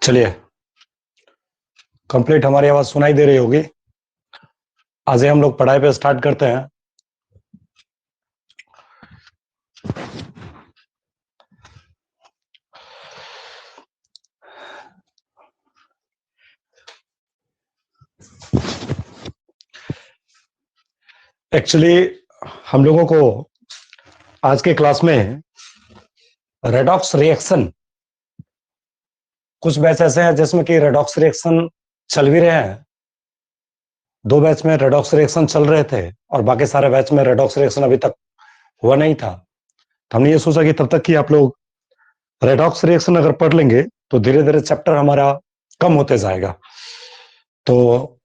चलिए, कंप्लीट हमारी आवाज सुनाई दे रही होगी। आज हम लोग पढ़ाई पे स्टार्ट करते हैं। एक्चुअली हम लोगों को आज के क्लास में रेडॉक्स रिएक्शन, कुछ बैच ऐसे हैं जिसमें कि रेडॉक्स रिएक्शन चल भी रहे हैं। 2 बैच में रेडॉक्स रिएक्शन चल रहे थे और बाकी सारे बैच में रेडॉक्स रिएक्शन अभी तक हुआ नहीं था। तो हमने ये सोचा कि तब तक कि आप लोग रेडॉक्स रिएक्शन अगर पढ़ लेंगे तो धीरे धीरे चैप्टर हमारा कम होते जाएगा। तो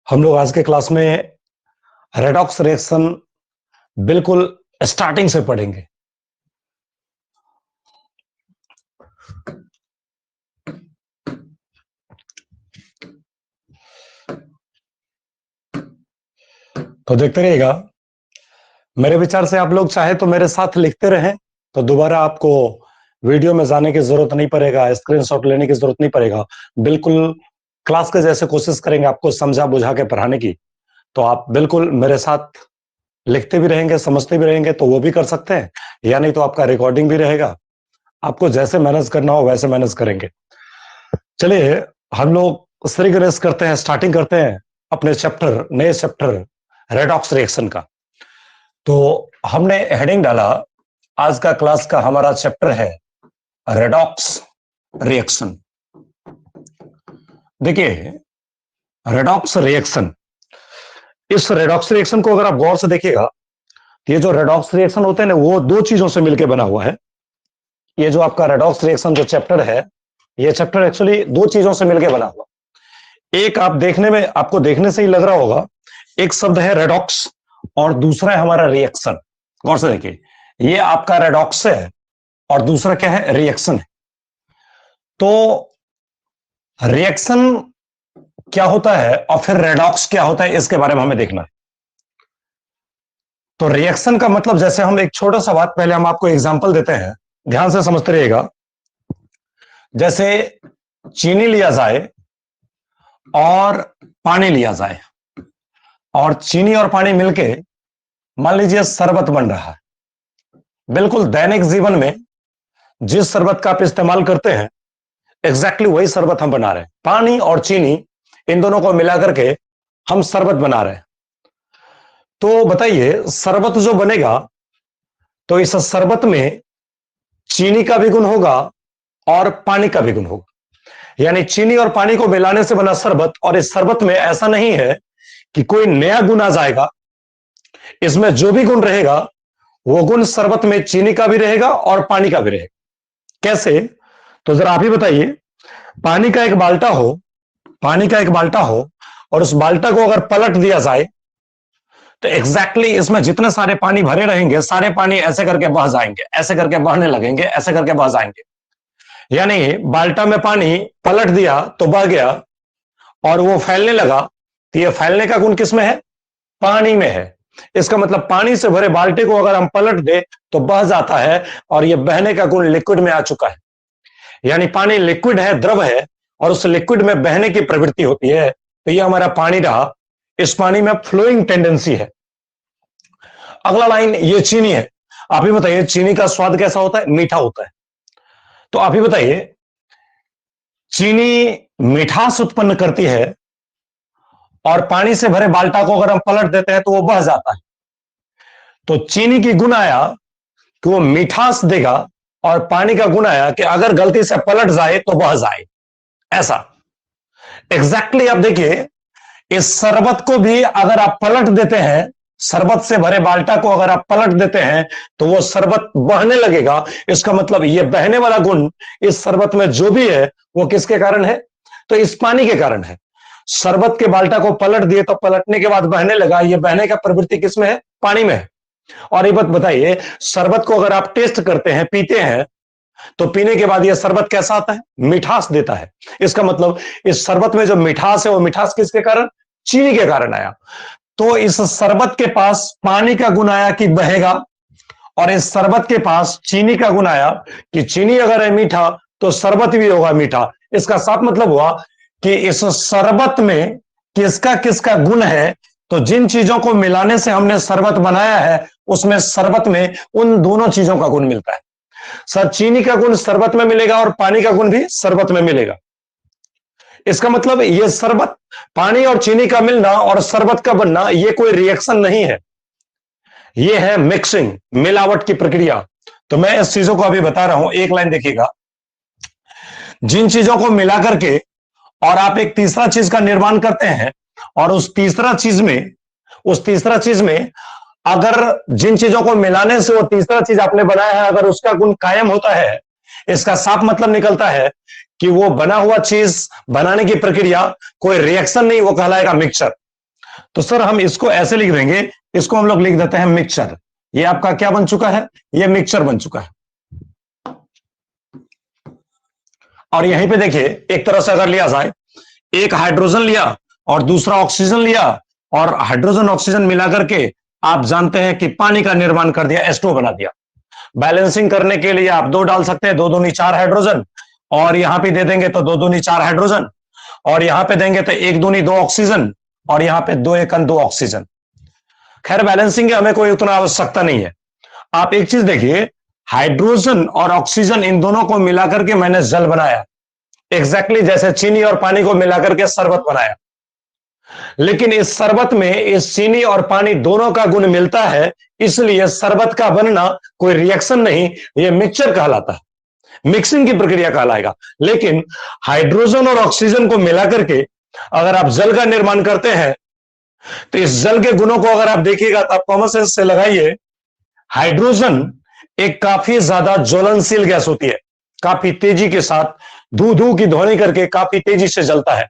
हम लोग आज के क्लास में रेडॉक्स रिएक्शन बिल्कुल स्टार्टिंग से पढ़ेंगे। तो देखते रहिएगा। मेरे विचार से आप लोग चाहे तो मेरे साथ लिखते रहें, तो दोबारा आपको वीडियो में जाने की जरूरत नहीं पड़ेगा, स्क्रीनशॉट लेने की जरूरत नहीं पड़ेगा। बिल्कुल क्लास के जैसे कोशिश करेंगे आपको समझा बुझा के पढ़ाने की। तो आप बिल्कुल मेरे साथ लिखते भी रहेंगे, समझते भी रहेंगे, तो वो भी कर सकते हैं, या नहीं तो आपका रिकॉर्डिंग भी रहेगा। आपको जैसे मैनेज करना हो वैसे मैनेज करेंगे। चलिए हम लोग सीरीज करते हैं, स्टार्टिंग करते हैं अपने चैप्टर, नए चैप्टर रेडॉक्स रिएक्शन का। तो हमने हेडिंग डाला, आज का क्लास का हमारा चैप्टर है रेडॉक्स रिएक्शन। देखिए, रेडॉक्स रिएक्शन, इस रेडॉक्स रिएक्शन को अगर आप गौर से देखिएगा, ये जो रेडॉक्स रिएक्शन होते हैं ना, वो 2 चीजों से मिलकर बना हुआ है। ये जो आपका रेडॉक्स रिएक्शन जो चैप्टर है, ये चैप्टर एक्चुअली 2 चीजों से मिलकर बना हुआ। एक आप देखने में, आपको देखने से ही लग रहा होगा, एक शब्द है रेडॉक्स और दूसरा है हमारा रिएक्शन। गौर से देखिए, ये आपका रेडॉक्स है और दूसरा क्या है, रिएक्शन है। तो रिएक्शन क्या होता है और फिर रेडॉक्स क्या होता है, इसके बारे में हमें देखना है। तो रिएक्शन का मतलब, जैसे हम एक छोटा सा बात, पहले हम आपको एग्जांपल देते हैं, ध्यान से समझते रहिएगा। जैसे चीनी लिया जाए और पानी लिया जाए, और चीनी और पानी मिलके मान लीजिए शरबत बन रहा है। बिल्कुल दैनिक जीवन में जिस शरबत का आप इस्तेमाल करते हैं, एग्जैक्टली वही शरबत हम बना रहे हैं। पानी और चीनी, इन दोनों को मिलाकर के हम शरबत बना रहे हैं। तो बताइए, शरबत जो बनेगा, तो इस शरबत में चीनी का भी गुण होगा और पानी का भी गुण होगा। यानी चीनी और पानी को मिलाने से बना शरबत, और इस शरबत में ऐसा नहीं है कि कोई नया गुण आ जाएगा। इसमें जो भी गुण रहेगा, वो गुण शरबत में चीनी का भी रहेगा और पानी का भी रहेगा। कैसे? तो जरा आप ही बताइए। पानी का एक बाल्टा हो, पानी का एक बाल्टा हो, और उस बाल्टा को अगर पलट दिया जाए, तो एग्जैक्टली इसमें जितने सारे पानी भरे रहेंगे, सारे पानी ऐसे करके बह जाएंगे, ऐसे करके बहने लगेंगे, ऐसे करके बह जाएंगे। यानी बाल्टा में पानी पलट दिया तो बह गया और वो फैलने लगा। तो ये फैलने का गुण किसमें है? पानी में है। इसका मतलब पानी से भरे बाल्टे को अगर हम पलट दे तो बह जाता है, और ये बहने का गुण लिक्विड में आ चुका है। यानी पानी लिक्विड है, द्रव है, और उस लिक्विड में बहने की प्रवृत्ति होती है। तो ये हमारा पानी रहा, इस पानी में फ्लोइंग टेंडेंसी है। अगला लाइन, ये चीनी है। आप ही बताइए, चीनी का स्वाद कैसा होता है? मीठा होता है। तो आप ही बताइए, चीनी मिठास उत्पन्न करती है, और पानी से भरे बाल्टा को अगर हम पलट देते हैं तो वो बह जाता है। तो चीनी की गुण आया कि वो मिठास देगा, और पानी का गुण आया कि अगर गलती से पलट जाए तो बह जाए। ऐसा एग्जैक्टली आप देखिए, इस शरबत को भी अगर आप पलट देते हैं, शरबत से भरे बाल्टा को अगर आप पलट देते हैं, तो वो शरबत बहने लगेगा। इसका मतलब ये बहने वाला गुण इस शरबत में जो भी है, वो किसके कारण है? तो इस पानी के कारण है। शरबत के बाल्टा को पलट दिए तो पलटने के बाद बहने लगा। ये बहने का प्रवृत्ति किसमें है? पानी में है। और ये बात बताइए, शरबत को अगर आप टेस्ट करते हैं, पीते हैं, तो पीने के बाद यह शरबत कैसा आता है? मिठास देता है। इसका मतलब इस शरबत में जो मिठास है, वो मिठास किसके कारण? चीनी के कारण आया। तो इस शरबत के पास पानी का गुण आया कि बहेगा, और इस शरबत के पास चीनी का गुण आया कि चीनी अगर है मीठा तो शरबत भी होगा मीठा। इसका साफ मतलब हुआ कि इस शरबत में किसका किसका गुण है, तो जिन चीजों को मिलाने से हमने शरबत बनाया है उसमें शरबत में उन दोनों चीजों का गुण मिलता है। सर चीनी का गुण शरबत में मिलेगा और पानी का गुण भी शरबत में मिलेगा। इसका मतलब ये शरबत, पानी और चीनी का मिलना और शरबत का बनना ये कोई रिएक्शन नहीं है, ये है मिक्सिंग, मिलावट की प्रक्रिया। तो मैं इस चीजों को अभी बता रहा हूं, एक लाइन देखिएगा। जिन चीजों को मिला करके और आप एक तीसरा चीज का निर्माण करते हैं और उस तीसरा चीज में अगर जिन चीजों को मिलाने से वो तीसरा चीज आपने बनाया है अगर उसका गुण कायम होता है, इसका साफ मतलब निकलता है कि वो बना हुआ चीज बनाने की प्रक्रिया कोई रिएक्शन नहीं, वो कहलाएगा मिक्सचर। तो सर हम इसको ऐसे लिख देंगे, इसको हम लोग लिख देते हैं मिक्सचर। ये आपका क्या बन चुका है, ये मिक्सचर बन चुका है। और यहीं पे देखिए एक तरह से अगर लिया जाए, एक हाइड्रोजन लिया और दूसरा ऑक्सीजन लिया और हाइड्रोजन ऑक्सीजन मिला करके आप जानते हैं कि पानी का निर्माण कर दिया, H2O बना दिया। बैलेंसिंग करने के लिए आप 2 डाल सकते हैं, 2 दूनी 4 हाइड्रोजन, और यहां पे दे देंगे तो 2 दूनी 4 हाइड्रोजन, और यहां पे देंगे तो 1 दूनी 2 ऑक्सीजन, और यहां पे 2 एकन 2 ऑक्सीजन। खैर बैलेंसिंग की हमें कोई उतना आवश्यकता नहीं है। आप एक चीज देखिए, हाइड्रोजन और ऑक्सीजन इन दोनों को मिलाकर के मैंने जल बनाया, एग्जैक्टली जैसे चीनी और पानी को मिलाकर के शरबत बनाया। लेकिन इस शरबत में इस चीनी और पानी दोनों का गुण मिलता है, इसलिए शरबत का बनना कोई रिएक्शन नहीं, यह मिक्सचर कहलाता है, मिक्सिंग की प्रक्रिया कहलाएगा। लेकिन हाइड्रोजन और ऑक्सीजन को मिलाकर के अगर आप जल का निर्माण करते हैं तो इस जल के गुणों को अगर आप देखिएगा तो आप कॉमन सेंस से लगाइए, हाइड्रोजन एक काफी ज्यादा ज्वलनशील गैस होती है, काफी तेजी के साथ धू धू की ध्वनि करके काफी तेजी से जलता है।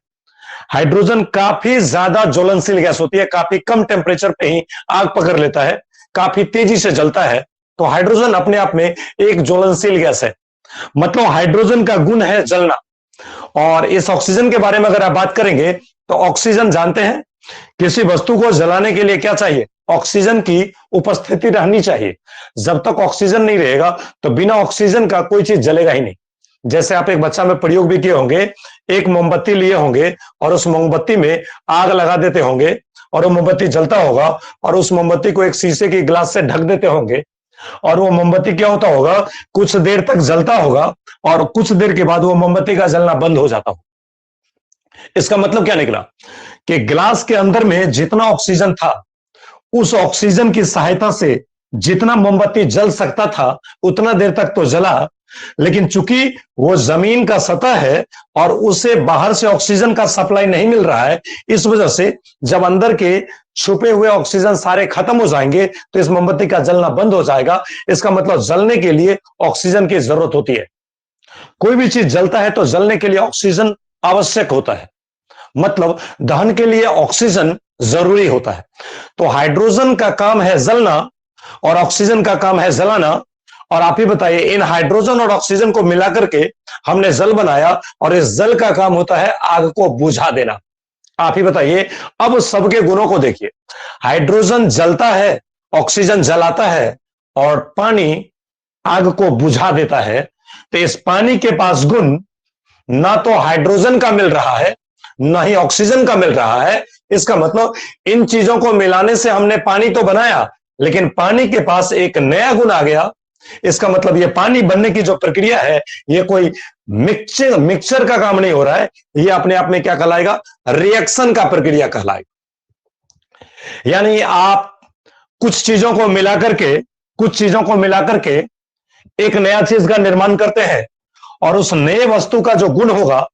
हाइड्रोजन काफी ज्यादा ज्वलनशील गैस होती है, काफी कम टेम्परेचर पे ही आग पकड़ लेता है, काफी तेजी से जलता है। तो हाइड्रोजन अपने आप में एक ज्वलनशील गैस है, मतलब हाइड्रोजन का गुण है जलना। और इस ऑक्सीजन के बारे में अगर आप बात करेंगे तो ऑक्सीजन जानते हैं, किसी वस्तु को जलाने के लिए क्या चाहिए, ऑक्सीजन की उपस्थिति रहनी चाहिए। जब तक ऑक्सीजन नहीं रहेगा तो बिना ऑक्सीजन का कोई चीज जलेगा ही नहीं। जैसे आप एक बच्चा में प्रयोग भी किए होंगे, एक मोमबत्ती लिए होंगे और उस मोमबत्ती में आग लगा देते होंगे और वो मोमबत्ती जलता होगा, और उस मोमबत्ती को एक शीशे की ग्लास से ढक देते होंगे, और वो मोमबत्ती क्या होता होगा, कुछ देर तक जलता होगा और कुछ देर के बाद वो मोमबत्ती का जलना बंद हो जाता होगा। इसका मतलब क्या निकला कि ग्लास के अंदर में जितना ऑक्सीजन था, उस ऑक्सीजन की सहायता से जितना मोमबत्ती जल सकता था उतना देर तक तो जला, लेकिन चूंकि वो जमीन का सतह है और उसे बाहर से ऑक्सीजन का सप्लाई नहीं मिल रहा है, इस वजह से जब अंदर के छुपे हुए ऑक्सीजन सारे खत्म हो जाएंगे तो इस मोमबत्ती का जलना बंद हो जाएगा। इसका मतलब जलने के लिए ऑक्सीजन की जरूरत होती है। कोई भी चीज जलता है तो जलने के लिए ऑक्सीजन आवश्यक होता है, मतलब दहन के लिए ऑक्सीजन जरूरी होता है। तो हाइड्रोजन का काम है जलना और ऑक्सीजन का काम है जलाना। और आप ही बताइए, इन हाइड्रोजन और ऑक्सीजन को मिलाकर के हमने जल बनाया और इस जल का काम होता है आग को बुझा देना। आप ही बताइए, अब सबके गुणों को देखिए, हाइड्रोजन जलता है, ऑक्सीजन जलाता है और पानी आग को बुझा देता है। तो इस पानी के पास गुण ना तो हाइड्रोजन का मिल रहा है ना ही ऑक्सीजन का मिल रहा है। इसका मतलब इन चीजों को मिलाने से हमने पानी तो बनाया, लेकिन पानी के पास एक नया गुण आ गया। इसका मतलब ये पानी बनने की जो प्रक्रिया है ये कोई मिक्सचर का काम नहीं हो रहा है, ये अपने आप में क्या कहलाएगा, रिएक्शन का प्रक्रिया कहलाएगा। यानी आप कुछ चीजों को मिलाकर के एक नया चीज का निर्माण करते हैं और उस नए वस्तु का जो गुण होगा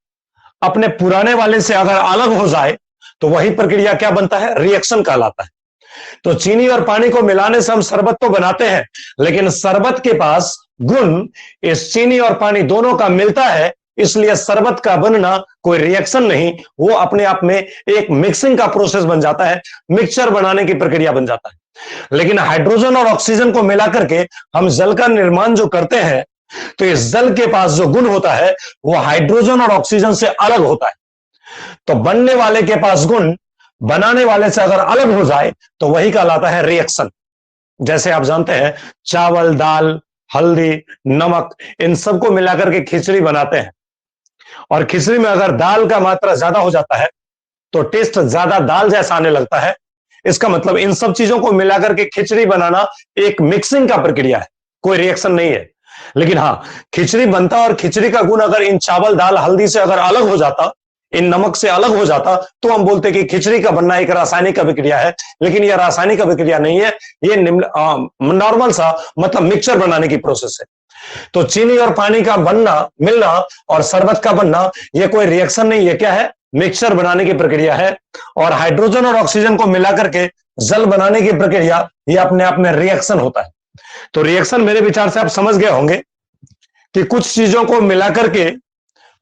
अपने पुराने वाले से अगर अलग हो जाए तो वही प्रक्रिया क्या बनता है, रिएक्शन कहलाता है। तो चीनी और पानी को मिलाने से हम शरबत तो बनाते हैं, लेकिन शरबत के पास गुण इस चीनी और पानी दोनों का मिलता है, इसलिए शरबत का बनना कोई रिएक्शन नहीं, वो अपने आप में एक मिक्सिंग का प्रोसेस बन जाता है, मिक्सचर बनाने की प्रक्रिया बन जाता है। लेकिन हाइड्रोजन और ऑक्सीजन को मिला करके हम जल का निर्माण जो करते हैं तो इस जल के पास जो गुण होता है वो हाइड्रोजन और ऑक्सीजन से अलग होता है। तो बनने वाले के पास गुण बनाने वाले से अगर अलग हो जाए तो वही कहलाता है रिएक्शन। जैसे आप जानते हैं चावल, दाल, हल्दी, नमक, इन सबको मिलाकर के खिचड़ी बनाते हैं। और खिचड़ी में अगर दाल का मात्रा ज्यादा हो जाता है तो टेस्ट ज्यादा दाल जैसा आने लगता है। इसका मतलब इन सब चीजों को मिलाकर के खिचड़ी बनाना एक मिक्सिंग का प्रक्रिया है, कोई रिएक्शन नहीं है। लेकिन हाँ, खिचड़ी बनता और खिचड़ी का गुण अगर इन चावल, दाल, हल्दी से अगर अलग हो जाता, इन नमक से अलग हो जाता, तो हम बोलते कि खिचड़ी का बनना एक रासायनिक अभिक्रिया है। लेकिन यह रासायनिक अभिक्रिया नहीं है, ये नॉर्मल सा मतलब मिक्सचर बनाने की प्रोसेस है। तो चीनी और पानी का बनना, मिलना और शरबत का बनना, यह कोई रिएक्शन नहीं है, क्या है? मिक्सचर बनाने की प्रक्रिया है। और हाइड्रोजन और ऑक्सीजन को मिलाकर के जल बनाने की प्रक्रिया, यह अपने आप में रिएक्शन होता है। तो रिएक्शन मेरे विचार से आप समझ गए होंगे कि कुछ चीजों को मिलाकर के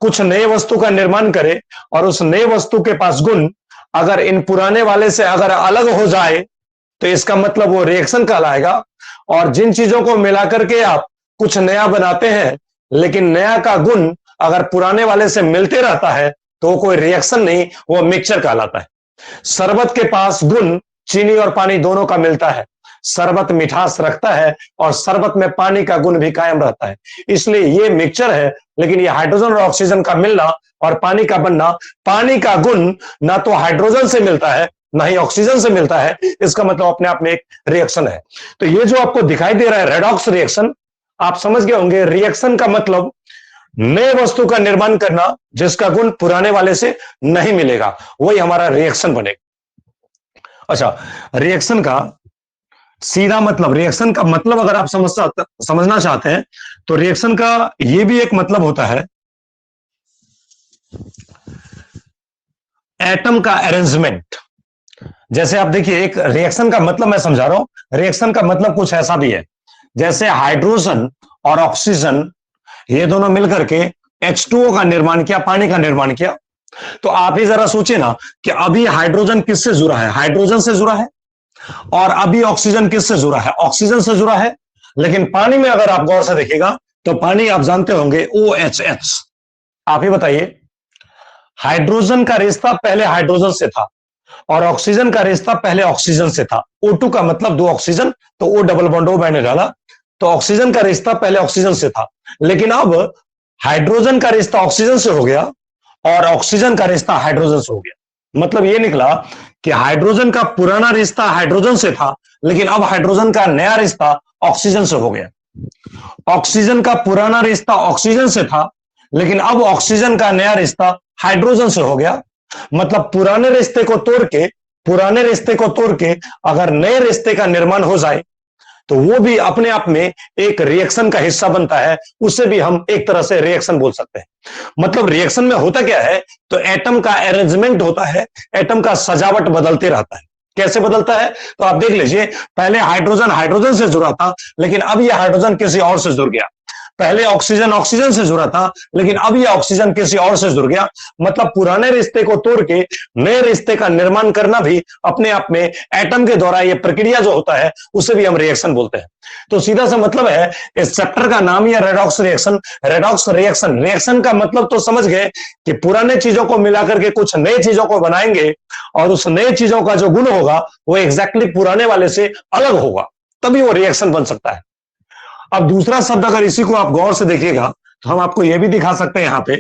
कुछ नए वस्तु का निर्माण करे और उस नए वस्तु के पास गुण अगर इन पुराने वाले से अगर अलग हो जाए तो इसका मतलब वो रिएक्शन कहलाएगा। और जिन चीजों को मिलाकर के आप कुछ नया बनाते हैं लेकिन नया का गुण अगर पुराने वाले से मिलते रहता है तो वो कोई रिएक्शन नहीं, वो मिक्सचर कहलाता है। शरबत के पास गुण चीनी और पानी दोनों का मिलता है। शरबत मिठास रखता है और शरबत में पानी का गुण भी कायम रहता है, इसलिए ये मिक्सचर है। लेकिन ये हाइड्रोजन और ऑक्सीजन का मिलना और पानी का बनना, पानी का गुण ना तो हाइड्रोजन से मिलता है ना ही ऑक्सीजन से मिलता है, इसका मतलब अपने आप में एक रिएक्शन है। तो ये जो आपको दिखाई दे रहा है रेडॉक्स रिएक्शन, आप समझ गए होंगे रिएक्शन का मतलब नए वस्तु का निर्माण करना जिसका गुण पुराने वाले से नहीं मिलेगा, वही हमारा रिएक्शन बनेगा। अच्छा, रिएक्शन का सीधा मतलब, रिएक्शन का मतलब अगर आप समझना चाहते हैं तो रिएक्शन का यह भी एक मतलब होता है एटम का अरेंजमेंट। जैसे आप देखिए, एक रिएक्शन का मतलब मैं समझा रहा हूं, रिएक्शन का मतलब कुछ ऐसा भी है जैसे हाइड्रोजन और ऑक्सीजन ये दोनों मिलकर के H2O का निर्माण किया, पानी का निर्माण किया। तो आप ही जरा सोचिए ना कि अभी हाइड्रोजन किससे जुड़ा है? हाइड्रोजन से जुड़ा है। और अभी ऑक्सीजन किससे जुड़ा है? ऑक्सीजन से जुड़ा है। लेकिन पानी में अगर आप गौर से देखिएगा तो पानी आप जानते होंगे OHH। आप ही बताइए, हाइड्रोजन का रिश्ता पहले हाइड्रोजन से था और ऑक्सीजन का रिश्ता पहले ऑक्सीजन से था। O2 का मतलब दो ऑक्सीजन, तो O डबल बॉन्ड O मैंने डाला, तो ऑक्सीजन का रिश्ता पहले ऑक्सीजन से था। लेकिन अब हाइड्रोजन का रिश्ता ऑक्सीजन से हो गया और ऑक्सीजन का रिश्ता हाइड्रोजन से हो गया। मतलब यह निकला कि हाइड्रोजन का पुराना रिश्ता हाइड्रोजन से था, लेकिन अब हाइड्रोजन का नया रिश्ता ऑक्सीजन से हो गया। ऑक्सीजन का पुराना रिश्ता ऑक्सीजन से था, लेकिन अब ऑक्सीजन का नया रिश्ता हाइड्रोजन से हो गया। मतलब पुराने रिश्ते को तोड़ के अगर नए रिश्ते का निर्माण हो जाए तो वो भी अपने आप में एक रिएक्शन का हिस्सा बनता है, उसे भी हम एक तरह से रिएक्शन बोल सकते हैं। मतलब रिएक्शन में होता क्या है, तो एटम का अरेंजमेंट होता है, एटम का सजावट बदलते रहता है। कैसे बदलता है? तो आप देख लीजिए, पहले हाइड्रोजन हाइड्रोजन से जुड़ा था, लेकिन अब यह हाइड्रोजन किसी और से जुड़ गया। पहले ऑक्सीजन ऑक्सीजन से जुड़ा था, लेकिन अब यह ऑक्सीजन किसी और से जुड़ गया। मतलब पुराने रिश्ते को तोड़ के नए रिश्ते का निर्माण करना भी अपने आप में एटम के द्वारा यह प्रक्रिया जो होता है उसे भी हम रिएक्शन बोलते हैं। तो सीधा सा मतलब है, इस चैप्टर का नाम ही है redox reaction. Redox reaction, reaction का मतलब तो समझ गए कि पुराने चीजों को मिलाकर के कुछ नए चीजों को बनाएंगे और उस नए चीजों का जो गुण होगा वो एग्जैक्टली पुराने वाले से अलग होगा, तभी वो रिएक्शन बन सकता है। अब दूसरा शब्द अगर इसी को आप गौर से देखिएगा तो हम आपको यह भी दिखा सकते हैं यहां पे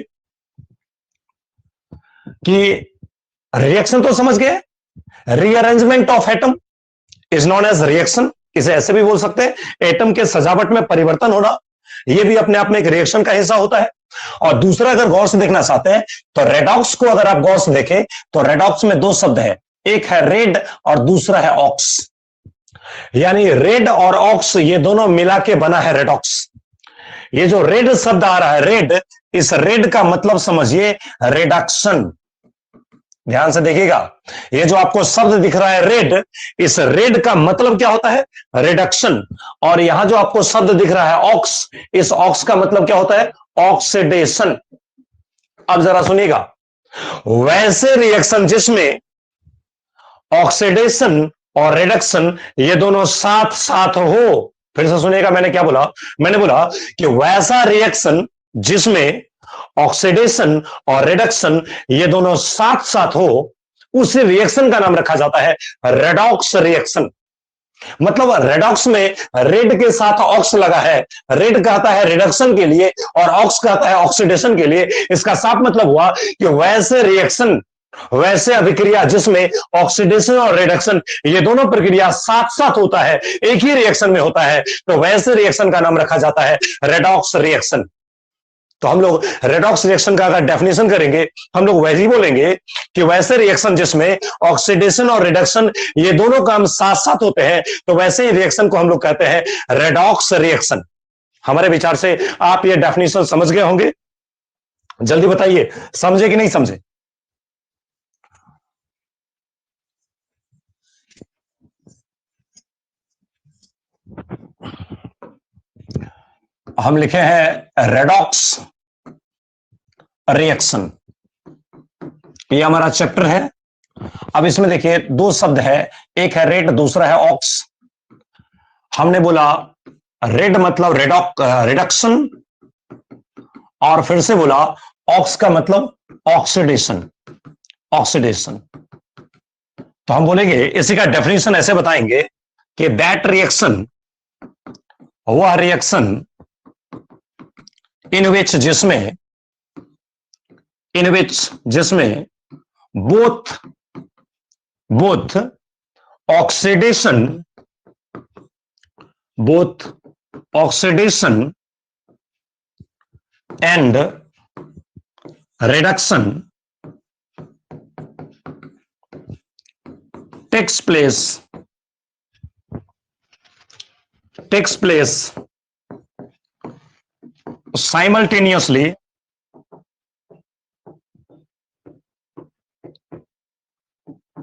कि रिएक्शन तो समझ गए, rearrangement of atom is known as reaction. इसे ऐसे भी बोल सकते हैं, एटम के सजावट में परिवर्तन होना, यह भी अपने आप में एक रिएक्शन का हिस्सा होता है। और दूसरा अगर गौर से देखना चाहते हैं तो रेडॉक्स को अगर आप गौर से देखें तो रेडॉक्स में दो शब्द है, एक है रेड और दूसरा है ऑक्स। यानी रेड और ऑक्स ये दोनों मिला के बना है रेडॉक्स। ये जो रेड शब्द आ रहा है रेड, इस रेड का मतलब समझिए रिडक्शन। ध्यान से देखिएगा, ये जो आपको शब्द दिख रहा है रेड, इस रेड का मतलब क्या होता है? रिडक्शन। और यहां जो आपको शब्द दिख रहा है ऑक्स, इस ऑक्स का मतलब क्या होता है? ऑक्सीडेशन। अब जरा सुनिएगा, वैसे रिएक्शन जिसमें ऑक्सीडेशन और रिडक्शन ये दोनों साथ साथ हो, फिर से सुनिएगा मैंने क्या बोला, मैंने बोला कि वैसा रिएक्शन जिसमें ऑक्सीडेशन और रिडक्शन ये दोनों साथ साथ हो, उस रिएक्शन का नाम रखा जाता है रेडॉक्स रिएक्शन। मतलब रेडॉक्स में रेड के साथ ऑक्स लगा है। रेड कहता है रिडक्शन के लिए और ऑक्स कहता है ऑक्सीडेशन के लिए। इसका साफ मतलब हुआ कि वैसे रिएक्शन, वैसे अभिक्रिया जिसमें ऑक्सीडेशन और रिडक्शन ये दोनों प्रक्रिया साथ साथ होता है, एक ही रिएक्शन में होता है, तो वैसे रिएक्शन का नाम रखा जाता है रेडॉक्स रिएक्शन। तो हम लोग रेडॉक्स रिएक्शन का अगर डेफिनेशन करेंगे, हम लोग वैसे ही बोलेंगे कि वैसे रिएक्शन जिसमें ऑक्सीडेशन और रिडक्शन ये दोनों काम साथ साथ होते हैं, तो वैसे ही रिएक्शन को हम लोग कहते हैं रेडॉक्स रिएक्शन। हमारे विचार से आप ये डेफिनेशन समझ गए होंगे। जल्दी बताइए, समझे कि नहीं समझे? हम लिखे हैं रेडॉक्स रिएक्शन, ये हमारा चैप्टर है। अब इसमें देखिए दो शब्द है, एक है रेड, दूसरा है ऑक्स। हमने बोला रेड मतलब रिडक्शन, और फिर से बोला ऑक्स का मतलब ऑक्सीडेशन, ऑक्सीडेशन। तो हम बोलेंगे, इसी का डेफिनेशन ऐसे बताएंगे कि दैट रिएक्शन, वह रिएक्शन इन विच जिसमें both oxidation and reduction takes place simultaneously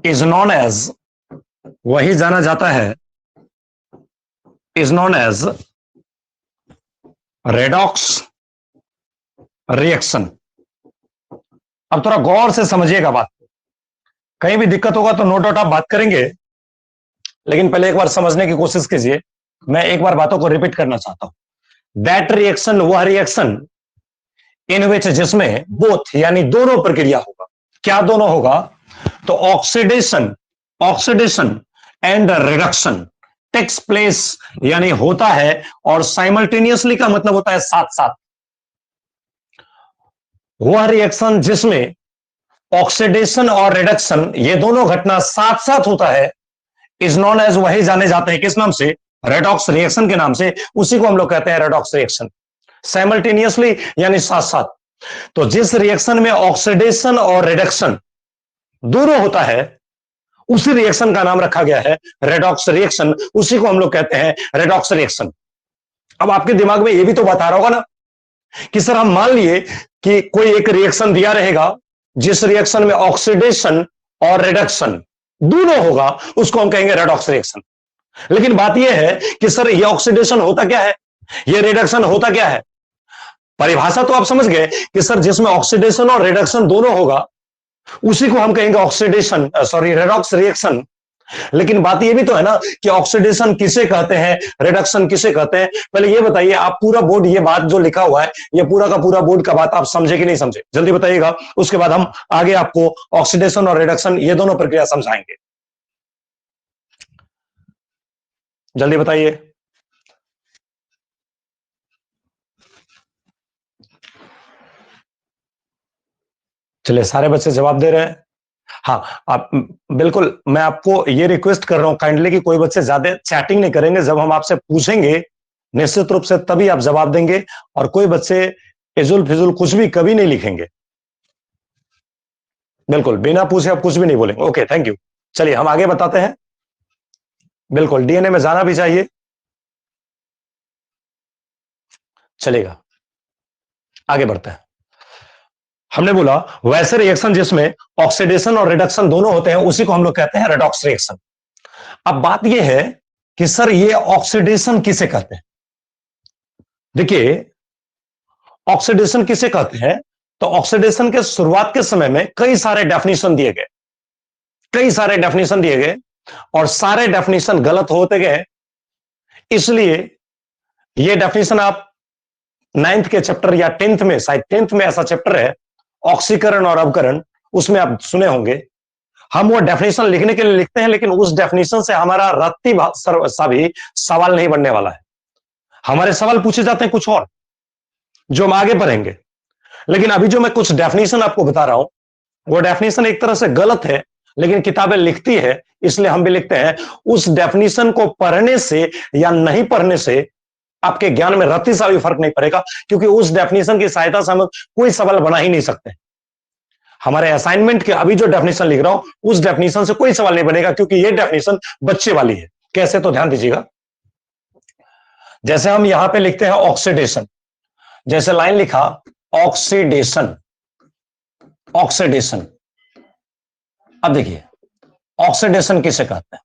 is known as, वही जाना जाता है, is known as redox reaction. अब थोड़ा गौर से समझिएगा बात, कहीं भी दिक्कत होगा तो नो डाउट आप बात करेंगे, लेकिन पहले एक बार समझने की कोशिश कीजिए। मैं एक बार बातों को रिपीट करना चाहता हूं। दैट रिएक्शन, वह रिएक्शन इन विच जिसमें बोथ यानी दोनों प्रक्रिया होगा। क्या दोनों होगा? तो oxidation and reduction takes place यानी होता है, और साइमल्टेनियसली का मतलब होता है साथ साथ। वह रिएक्शन जिसमें ऑक्सीडेशन और रिडक्शन ये दोनों घटना साथ साथ होता है इज नॉन एज, वही जाने जाते हैं किस नाम से? रेडॉक्स रिएक्शन के नाम से। उसी को हम लोग कहते हैं रेडॉक्स रिएक्शन। साइमल्टेनियसली यानी साथ साथ। तो जिस रिएक्शन में ऑक्सीडेशन और रिडक्शन दोनों होता है, उसी रिएक्शन का नाम रखा गया है रेडॉक्स रिएक्शन। उसी को हम लोग कहते हैं रेडॉक्स रिएक्शन। अब आपके दिमाग में यह भी तो बता रहा होगा ना कि सर हम मान लिए कि कोई एक रिएक्शन दिया रहेगा जिस रिएक्शन में ऑक्सीडेशन और रिडक्शन दोनों होगा, उसको हम कहेंगे रेडॉक्स रिएक्शन। लेकिन बात यह है कि सर ये ऑक्सीडेशन होता क्या है, ये रिडक्शन होता क्या है? परिभाषा तो आप समझ गए कि सर जिसमें ऑक्सीडेशन और रिडक्शन दोनों होगा उसी को हम कहेंगे रेडॉक्स रिएक्शन। लेकिन बात यह भी तो है ना कि ऑक्सीडेशन किसे कहते हैं, रिडक्शन किसे कहते हैं? पहले ये बताइए, आप पूरा बोर्ड ये बात जो लिखा हुआ है, ये पूरा का पूरा बोर्ड का बात आप समझे कि नहीं समझे? जल्दी बताइएगा, उसके बाद हम आगे आपको ऑक्सीडेशन और रिडक्शन ये दोनों प्रक्रिया समझाएंगे। जल्दी बताइए। चलिए, सारे बच्चे जवाब दे रहे हैं। हाँ, आप बिल्कुल, मैं आपको ये रिक्वेस्ट कर रहा हूं काइंडली कि कोई बच्चे ज्यादा चैटिंग नहीं करेंगे। जब हम आपसे पूछेंगे निश्चित रूप से तभी आप जवाब देंगे, और कोई बच्चे इजुल फिजुल कुछ भी कभी नहीं लिखेंगे। बिल्कुल बिना पूछे आप कुछ भी नहीं बोलेंगे। Okay, thank you. चलिए हम आगे बताते हैं। बिल्कुल, डीएनए में जाना भी चाहिए, चलेगा। आगे बढ़ते हैं। हमने बोला वैसे रिएक्शन जिसमें ऑक्सीडेशन और रिडक्शन दोनों होते हैं उसी को हम लोग कहते हैं रेडॉक्स रिएक्शन। अब बात यह है कि सर ये ऑक्सीडेशन किसे कहते हैं? देखिए, ऑक्सीडेशन किसे कहते हैं? तो ऑक्सीडेशन के शुरुआत के समय में कई सारे डेफिनेशन दिए गए, और सारे डेफिनेशन गलत होते गए। इसलिए ये डेफिनेशन आप 9th के चैप्टर या 10th में, शायद 10th में ऐसा चैप्टर है ऑक्सीकरण और अवकरण, उसमें आप सुने होंगे। हम वो डेफिनेशन लिखने के लिए लिखते हैं, लेकिन उस डेफिनेशन से हमारा रत्ती सा भी सवाल नहीं बनने वाला है। हमारे सवाल पूछे जाते हैं कुछ और, जो हम आगे पढ़ेंगे। लेकिन अभी जो मैं कुछ डेफिनेशन आपको बता रहा हूं, वो डेफिनेशन एक तरह से गलत है, लेकिन किताबें लिखती है, इसलिए हम भी लिखते हैं। उस डेफिनेशन को पढ़ने से या नहीं पढ़ने से आपके ज्ञान में रत्ती सा भी फर्क नहीं पड़ेगा, क्योंकि उस डेफिनेशन की सहायता से हम कोई सवाल बना ही नहीं सकते। हमारे असाइनमेंट के अभी जो डेफिनेशन लिख रहा हूं, उस डेफिनेशन से कोई सवाल नहीं बनेगा, क्योंकि ये डेफिनेशन बच्चे वाली है। कैसे? तो ध्यान दीजिएगा। जैसे हम यहां पे लिखते हैं ऑक्सीडेशन, जैसे लाइन लिखा ऑक्सीडेशन, ऑक्सीडेशन। अब देखिए ऑक्सीडेशन किसे कहते हैं?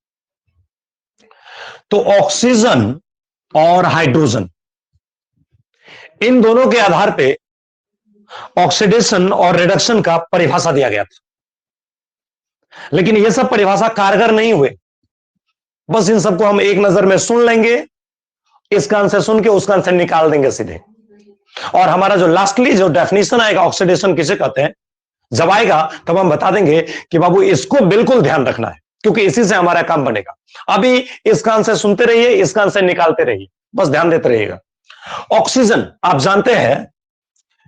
तो ऑक्सीजन और हाइड्रोजन, इन दोनों के आधार पे ऑक्सीडेशन और रिडक्शन का परिभाषा दिया गया था। लेकिन ये सब परिभाषा कारगर नहीं हुए। बस इन सबको हम एक नजर में सुन लेंगे, इसका आंसर सुन के उसका आंसर निकाल देंगे सीधे, और हमारा जो लास्टली जो डेफिनेशन आएगा ऑक्सीडेशन किसे कहते हैं, जब आएगा तब हम बता देंगे कि बाबू इसको बिल्कुल ध्यान रखना है, क्योंकि इसी से हमारा काम बनेगा। अभी इसका आंसर सुनते रहिए, इसका आंसर निकालते रहिए, बस ध्यान देते रहिएगा। ऑक्सीजन आप जानते हैं,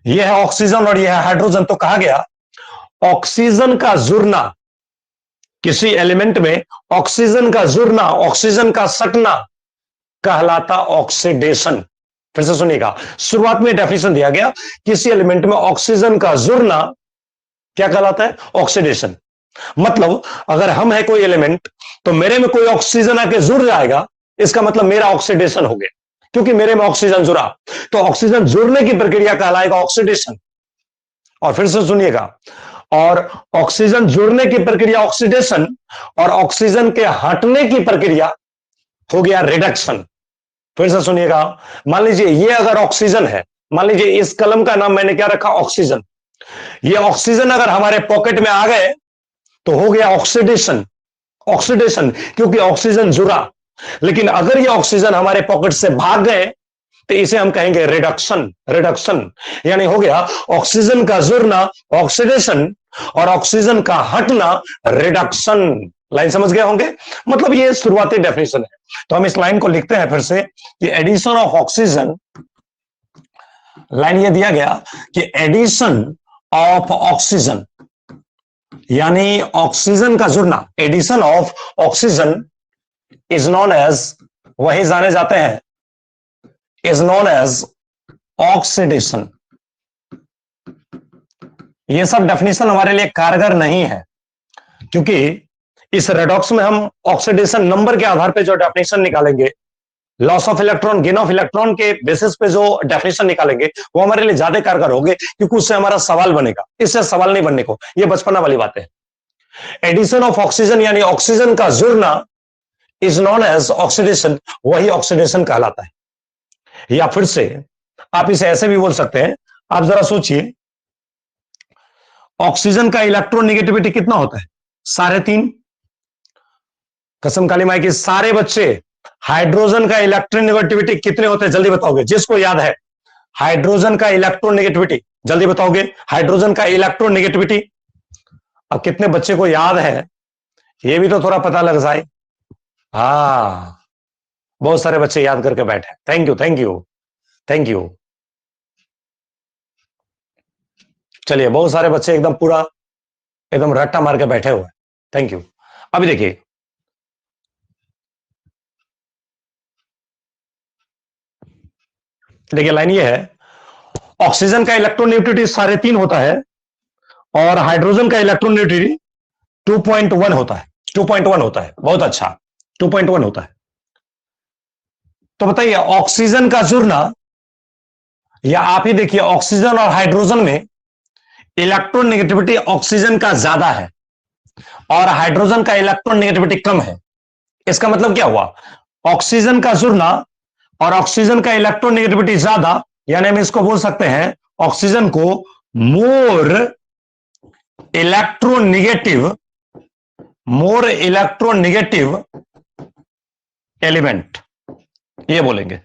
यह है ऑक्सीजन और यह है हाइड्रोजन। तो कहा गया ऑक्सीजन का जुड़ना, किसी एलिमेंट में ऑक्सीजन का जुड़ना, ऑक्सीजन का सटना कहलाता ऑक्सीडेशन। फिर से सुनिएगा, शुरुआत में डेफिनेशन दिया गया, किसी एलिमेंट में ऑक्सीजन का जुड़ना क्या कहलाता है? ऑक्सीडेशन। मतलब अगर हम है कोई एलिमेंट, तो मेरे में कोई ऑक्सीजन आके जुड़ जाएगा, इसका मतलब मेरा ऑक्सीडेशन हो गया, क्योंकि मेरे में ऑक्सीजन जुड़ा। तो ऑक्सीजन जुड़ने की प्रक्रिया कहलाएगा ऑक्सीडेशन। और फिर से सुनिएगा, और ऑक्सीजन जुड़ने की प्रक्रिया ऑक्सीडेशन, और ऑक्सीजन के हटने की प्रक्रिया हो गया रिडक्शन। फिर से सुनिएगा, मान लीजिए ये अगर ऑक्सीजन है, मान लीजिए इस कलम का नाम मैंने क्या रखा? ऑक्सीजन। ये ऑक्सीजन अगर हमारे पॉकेट में आ गए तो हो गया ऑक्सीडेशन, ऑक्सीडेशन, क्योंकि ऑक्सीजन जुड़ा। लेकिन अगर ये ऑक्सीजन हमारे पॉकेट से भाग गए तो इसे हम कहेंगे रिडक्शन, रिडक्शन। यानी हो गया ऑक्सीजन का जुड़ना ऑक्सीडेशन, और ऑक्सीजन का हटना रिडक्शन। लाइन समझ गए होंगे? मतलब ये शुरुआती डेफिनेशन है। तो हम इस लाइन को लिखते हैं फिर से कि एडिशन ऑफ ऑक्सीजन, लाइन ये दिया गया कि एडिशन ऑफ ऑक्सीजन, यानी ऑक्सीजन का जुड़ना, addition of oxygen is known as, वही जाने जाते हैं, इज नोन एज ऑक्सीडेशन। ये सब डेफिनेशन हमारे लिए कारगर नहीं है, क्योंकि इस रेडॉक्स में हम ऑक्सीडेशन नंबर के आधार पे जो डेफिनेशन निकालेंगे, loss of electron, gain of electron के बेसिस पे जो डेफिनेशन निकालेंगे, वो हमारे लिए ज्यादा कारगर होंगे, क्योंकि उससे हमारा सवाल बनेगा। इससे सवाल नहीं बनने को, ये बचपना वाली बात है। एडिशन ऑफ ऑक्सीजन यानी ऑक्सीजन का जुड़ना इज नॉन एज ऑक्सीडेशन, वही ऑक्सीडेशन कहलाता है। या फिर से आप इसे ऐसे भी बोल सकते हैं, आप जरा सोचिए, ऑक्सीजन का इलेक्ट्रोनेगेटिविटी कितना होता है? 3.5। कसम काली माई की, सारे बच्चे हाइड्रोजन का इलेक्ट्रोनेगेटिविटी कितने होते हैं जल्दी बताओगे? जिसको याद है हाइड्रोजन का इलेक्ट्रोनेगेटिविटी, जल्दी बताओगे हाइड्रोजन का इलेक्ट्रोनेगेटिविटी। अब कितने बच्चे को याद है ये भी तो थोड़ा पता लग जाए। हाँ, बहुत सारे बच्चे याद करके बैठे। Thank you, thank you, thank you. चलिए, बहुत सारे बच्चे एकदम पूरा एकदम रट्टा मार के बैठे हुए। Thank you. अभी देखिए, देखिए लाइन ये है, ऑक्सीजन का इलेक्ट्रोनेगेटिविटी 3.5 होता है, और हाइड्रोजन का इलेक्ट्रोनेगेटिविटी 2.1 होता है। 2.1 होता है, बहुत अच्छा, 2.1 होता है। तो बताइए ऑक्सीजन का जुड़ना, या आप ही देखिए ऑक्सीजन और हाइड्रोजन में इलेक्ट्रोनेगेटिविटी ऑक्सीजन का ज्यादा है और हाइड्रोजन का इलेक्ट्रोनेगेटिविटी कम है। इसका मतलब क्या हुआ? ऑक्सीजन का जुड़ना और ऑक्सीजन का इलेक्ट्रोनेगेटिविटी ज्यादा, यानी हम इसको बोल सकते हैं ऑक्सीजन को मोर इलेक्ट्रोनेगेटिव एलिमेंट, ये बोलेंगे।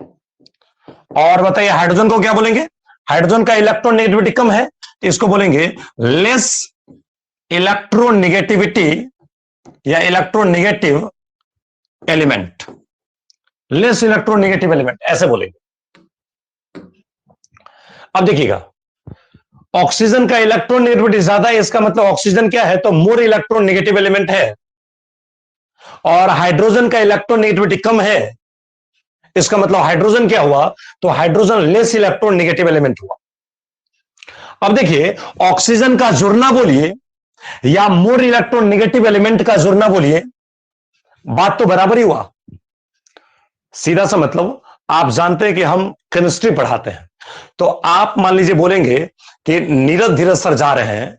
और बताइए हाइड्रोजन को क्या बोलेंगे? हाइड्रोजन का इलेक्ट्रोनेगेटिविटी कम है, इसको बोलेंगे लेस इलेक्ट्रोनेगेटिविटी या electronegative element, less electronegative element ऐसे बोलेंगे। अब देखिएगा, ऑक्सीजन का इलेक्ट्रोनेगेटिविटी ज्यादा है, इसका मतलब ऑक्सीजन क्या है, तो मोर इलेक्ट्रोनेगेटिव एलिमेंट है, और हाइड्रोजन का इलेक्ट्रोनेगेटिविटी कम है, इसका मतलब हाइड्रोजन क्या हुआ, तो हाइड्रोजन लेस इलेक्ट्रोनेगेटिव एलिमेंट हुआ। अब देखिए, ऑक्सीजन का जुड़ना बोलिए या मोर इलेक्ट्रोनेगेटिव एलिमेंट का जुड़ना बोलिए, बात तो बराबर ही हुआ। सीधा सा मतलब, आप जानते हैं कि हम केमिस्ट्री पढ़ाते हैं, तो आप मान लीजिए बोलेंगे कि नीरज धीरज सर जा रहे हैं,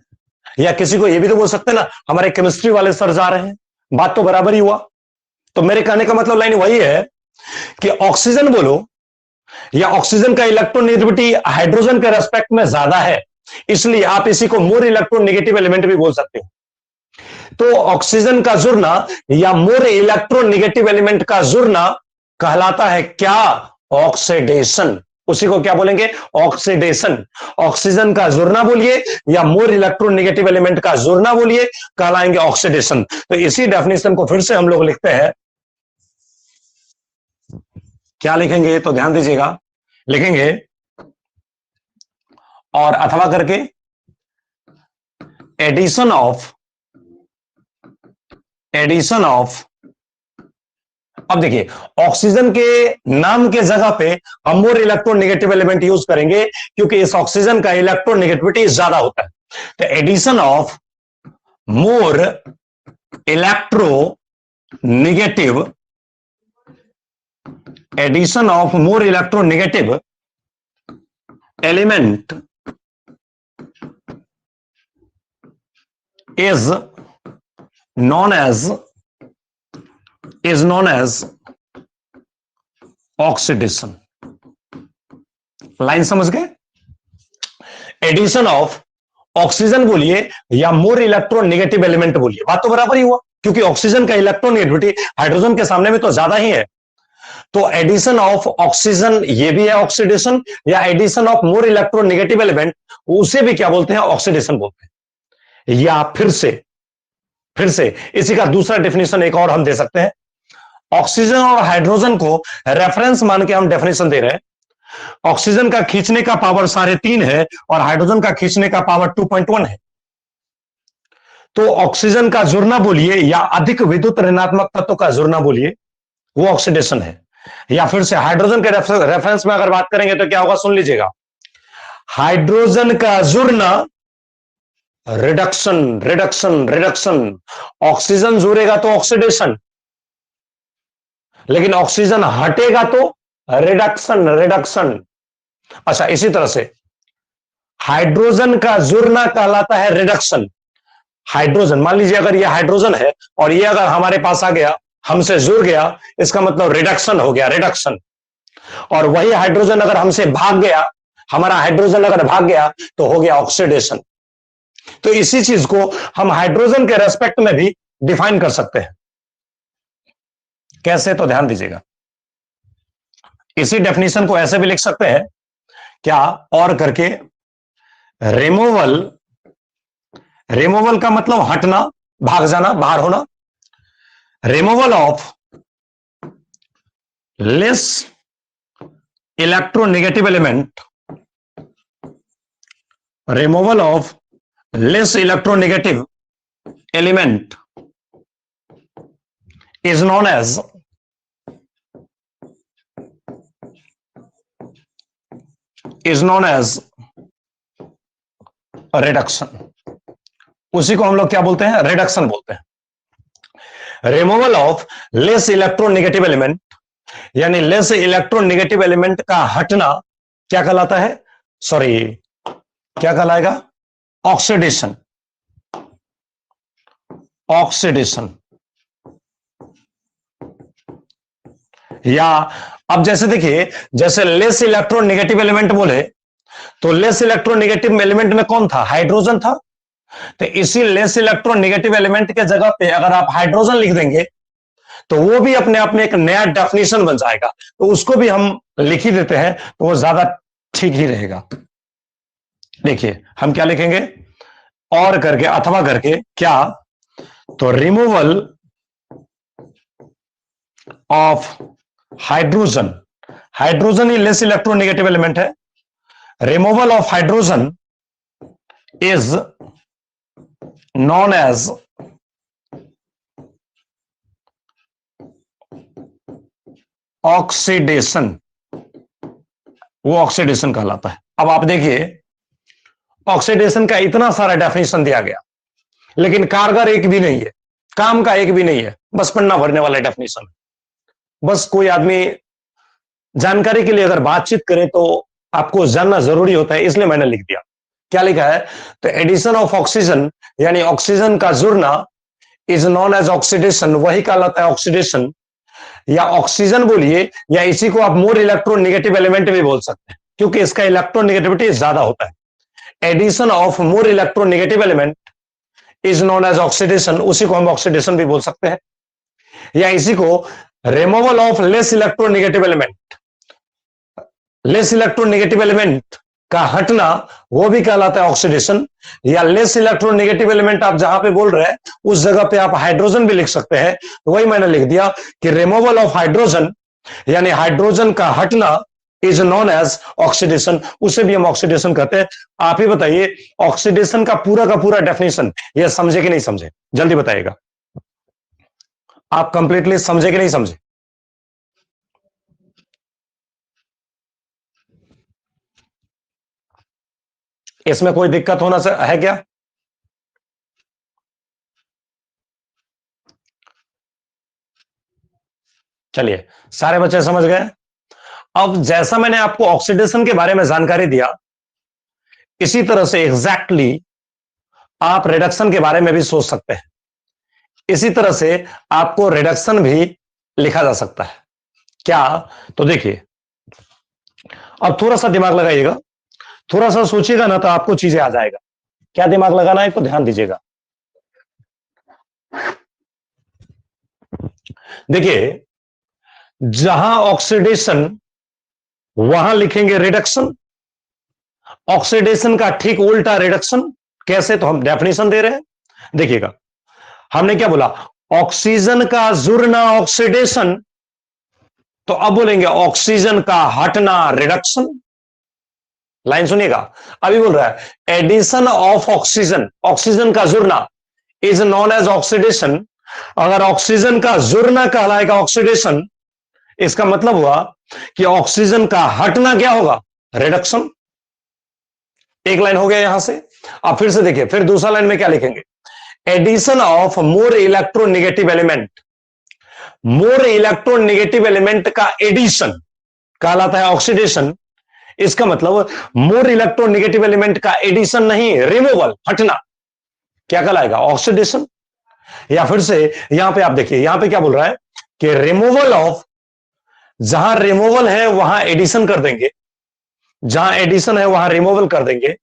या किसी को यह भी तो बोल सकते हैं ना, हमारे केमिस्ट्री वाले सर जा रहे हैं, बात तो बराबर ही हुआ। तो मेरे कहने का मतलब लाइन वही है कि ऑक्सीजन बोलो या ऑक्सीजन का इलेक्ट्रोनेगेटिविटी हाइड्रोजन के रेस्पेक्ट में ज्यादा है, इसलिए आप इसी को मोर इलेक्ट्रोनेगेटिव एलिमेंट भी बोल सकते हो। तो ऑक्सीजन का जुड़ना या मोर इलेक्ट्रोनेगेटिव एलिमेंट का जुड़ना कहलाता है क्या, ऑक्सीडेशन। उसी को क्या बोलेंगे, ऑक्सीडेशन। ऑक्सीजन का जुड़ना बोलिए या मोर इलेक्ट्रोनेगेटिव एलिमेंट का जुड़ना बोलिए, कहलाएंगे ऑक्सीडेशन। तो इसी डेफिनेशन को फिर से हम लोग लिखते हैं, क्या लिखेंगे, तो ध्यान दीजिएगा, लिखेंगे और अथवा करके एडिशन ऑफ, अब देखिए, ऑक्सीजन के नाम के जगह पे हम मोर इलेक्ट्रोनेगेटिव एलिमेंट यूज करेंगे, क्योंकि इस ऑक्सीजन का इलेक्ट्रोनेगेटिविटी ज्यादा होता है। तो addition of more electronegative, addition of more electronegative element is known as oxidation. Line समझ गए? एडिशन ऑफ ऑक्सीजन बोलिए या मोर इलेक्ट्रोनेगेटिव एलिमेंट बोलिए, बात तो बराबर ही हुआ, क्योंकि ऑक्सीजन का इलेक्ट्रोनेगेटिविटी हाइड्रोजन के सामने में तो ज्यादा ही है। तो एडिशन ऑफ ऑक्सीजन ये भी है ऑक्सीडेशन, या addition of more electronegative element, उसे भी क्या बोलते हैं, ऑक्सीडेशन बोलते हैं। या फिर से इसी का दूसरा डेफिनेशन एक और हम दे सकते हैं। ऑक्सीजन और हाइड्रोजन को रेफरेंस मान के हम डेफिनेशन दे रहे हैं। ऑक्सीजन का खींचने का पावर 3.5 है और हाइड्रोजन का खींचने का पावर 2.1 है। तो ऑक्सीजन का जुड़ना बोलिए या अधिक विद्युत ऋणात्मक तत्व का जुड़ना बोलिए, वो ऑक्सीडेशन है। या फिर से हाइड्रोजन के रेफरेंस में अगर बात करेंगे तो क्या होगा, सुन लीजिएगा, हाइड्रोजन का जुड़ना रिडक्शन, ऑक्सीजन जुड़ेगा तो ऑक्सीडेशन, लेकिन ऑक्सीजन हटेगा तो रिडक्शन। अच्छा, इसी तरह से हाइड्रोजन का जुड़ना कहलाता है रिडक्शन। हाइड्रोजन, मान लीजिए अगर यह हाइड्रोजन है और यह अगर हमारे पास आ गया, हमसे जुड़ गया, इसका मतलब रिडक्शन हो गया, रिडक्शन। और वही हाइड्रोजन अगर हमसे भाग गया, हमारा हाइड्रोजन अगर भाग गया तो हो गया ऑक्सीडेशन। तो इसी चीज को हम हाइड्रोजन के रेस्पेक्ट में भी डिफाइन कर सकते हैं। कैसे, तो ध्यान दीजिएगा, इसी डेफिनेशन को ऐसे भी लिख सकते हैं, क्या, और करके रिमूवल का मतलब हटना, भाग जाना, बाहर होना। Removal of less electronegative element, removal of less electronegative element is known as reduction। उसी को हम लोग क्या बोलते हैं, रिडक्शन बोलते हैं। Removal of less electronegative element, यानी लेस इलेक्ट्रोनेगेटिव एलिमेंट का हटना क्या कहलाता है, क्या कहलाएगा, ऑक्सीडेशन। या अब जैसे देखिए, जैसे लेस इलेक्ट्रोनेगेटिव एलिमेंट बोले तो लेस इलेक्ट्रोनेगेटिव एलिमेंट में कौन था, हाइड्रोजन था। तो इसी लेस इलेक्ट्रोनेगेटिव एलिमेंट के जगह पे अगर आप हाइड्रोजन लिख देंगे तो वो भी अपने आप में एक नया डेफिनेशन बन जाएगा। तो उसको भी हम लिख ही देते हैं तो वो ज्यादा ठीक ही रहेगा। देखिए हम क्या लिखेंगे, और करके अथवा करके क्या, तो रिमूवल ऑफ हाइड्रोजन, हाइड्रोजन ही लेस इलेक्ट्रोनेगेटिव एलिमेंट है, removal of hydrogen is known as oxidation, वो ऑक्सीडेशन कहलाता है। अब आप देखिए ऑक्सीडेशन का इतना सारा डेफिनेशन दिया गया, लेकिन कारगर एक भी नहीं है, काम का एक भी नहीं है, बस पढ़ना भरने वाला डेफिनेशन। बस कोई आदमी जानकारी के लिए अगर बातचीत करे तो आपको जानना जरूरी होता है, इसलिए मैंने लिख दिया। क्या लिखा है? तो एडिशन ऑफ ऑक्सीजन यानी ऑक्सीजन का जुड़ना इज नॉन एज ऑक्सीडेशन, वही कहलाता है ऑक्सीडेशन, या ऑक्सीजन बोलिए, या इसी को आप मोर इलेक्ट्रोनेगेटिव एलिमेंट भी बोल सकते हैं, क्योंकि इसका इलेक्ट्रोनेगेटिविटी ज्यादा होता है। Addition of more electronegative element is known as oxidation, उसी को हम ऑक्सीडेशन भी बोल सकते हैं, या इसी को removal of less electronegative element, less electronegative element का हटना, वो भी कहलाता है ऑक्सीडेशन, या लेस इलेक्ट्रोनेगेटिव एलिमेंट आप जहां पे बोल रहे हैं उस जगह पे आप हाइड्रोजन भी लिख सकते हैं। तो वही मैंने लिख दिया कि रिमूवल ऑफ हाइड्रोजन यानी हाइड्रोजन का हटना इज नॉन एज ऑक्सीडेशन, उसे भी हम ऑक्सीडेशन कहते हैं। आप ही बताइए ऑक्सीडेशन का पूरा डेफिनेशन ये समझे कि नहीं समझे, जल्दी बताइएगा। आप कंप्लीटली समझे कि नहीं समझे? इसमें कोई दिक्कत होना है क्या? चलिए सारे बच्चे समझ गए। अब जैसा मैंने आपको ऑक्सीडेशन के बारे में जानकारी दिया, इसी तरह से एग्जैक्टली आप रिडक्शन के बारे में भी सोच सकते हैं। इसी तरह से आपको रिडक्शन भी लिखा जा सकता है। क्या? तो देखिए अब थोड़ा सा दिमाग लगाइएगा, थोड़ा सा सोचिएगा ना तो आपको चीजें आ जाएगा। क्या दिमाग लगाना है तो ध्यान दीजिएगा। देखिए जहां ऑक्सीडेशन वहां लिखेंगे रिडक्शन, ऑक्सीडेशन का ठीक उल्टा रिडक्शन। कैसे? तो हम डेफिनेशन दे रहे हैं, देखिएगा हमने क्या बोला, ऑक्सीजन का जुड़ना ऑक्सीडेशन, तो अब बोलेंगे ऑक्सीजन का हटना रिडक्शन। लाइन सुनिएगा, अभी बोल रहा है एडिशन ऑफ ऑक्सीजन, ऑक्सीजन का जुड़ना इज नॉन एज ऑक्सीडेशन। अगर ऑक्सीजन का जुड़ना कहलाएगा ऑक्सीडेशन, इसका मतलब हुआ कि ऑक्सीजन का हटना क्या होगा? रिडक्शन। एक लाइन हो गया यहां से। अब फिर से देखिए, फिर दूसरा लाइन में क्या लिखेंगे? Addition of more electronegative element, more electronegative element का एडिशन कहलाता है ऑक्सीडेशन। इसका मतलब मोर इलेक्ट्रोनेगेटिव एलिमेंट का एडिशन नहीं, रिमूवल, हटना, क्या कहलाएगा? ऑक्सीडेशन। या फिर से यहां पे आप देखिए, यहां पे क्या बोल रहा है कि रिमूवल ऑफ, जहां रिमूवल है वहां एडिशन कर देंगे, जहां एडिशन है वहां रिमूवल कर देंगे,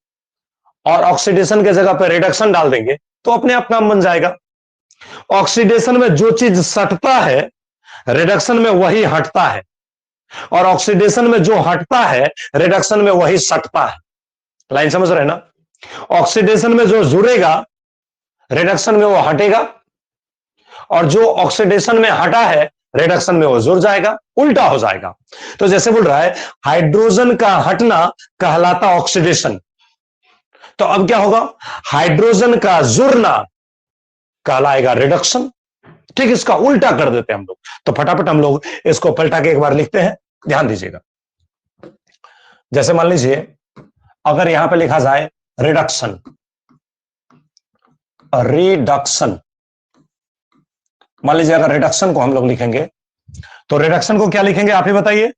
और ऑक्सीडेशन के जगह पर रिडक्शन डाल देंगे, तो अपने आप काम बन जाएगा। ऑक्सीडेशन में जो चीज सटता है, रिडक्शन में वही हटता है, और ऑक्सीडेशन में जो हटता है, रिडक्शन में वही सटता है। लाइन समझ रहे हैं ना? ऑक्सीडेशन में जो जुड़ेगा, रिडक्शन में वो हटेगा, और जो ऑक्सीडेशन में हटा है, रिडक्शन में वो जुड़ जाएगा, उल्टा हो जाएगा। तो जैसे बोल रहा है हाइड्रोजन का हटना कहलाता ऑक्सीडेशन, तो अब क्या होगा? हाइड्रोजन का जुड़ना कहलाएगा रिडक्शन। ठीक, इसका उल्टा कर देते हैं हम लोग। तो फटाफट हम लोग इसको पलटा के एक बार लिखते हैं, ध्यान दीजिएगा। जैसे मान लीजिए अगर यहां पे लिखा जाए रिडक्शन, रिडक्शन, मान लीजिए अगर रिडक्शन को हम लोग लिखेंगे, तो रिडक्शन को क्या लिखेंगे आप ही बताइए?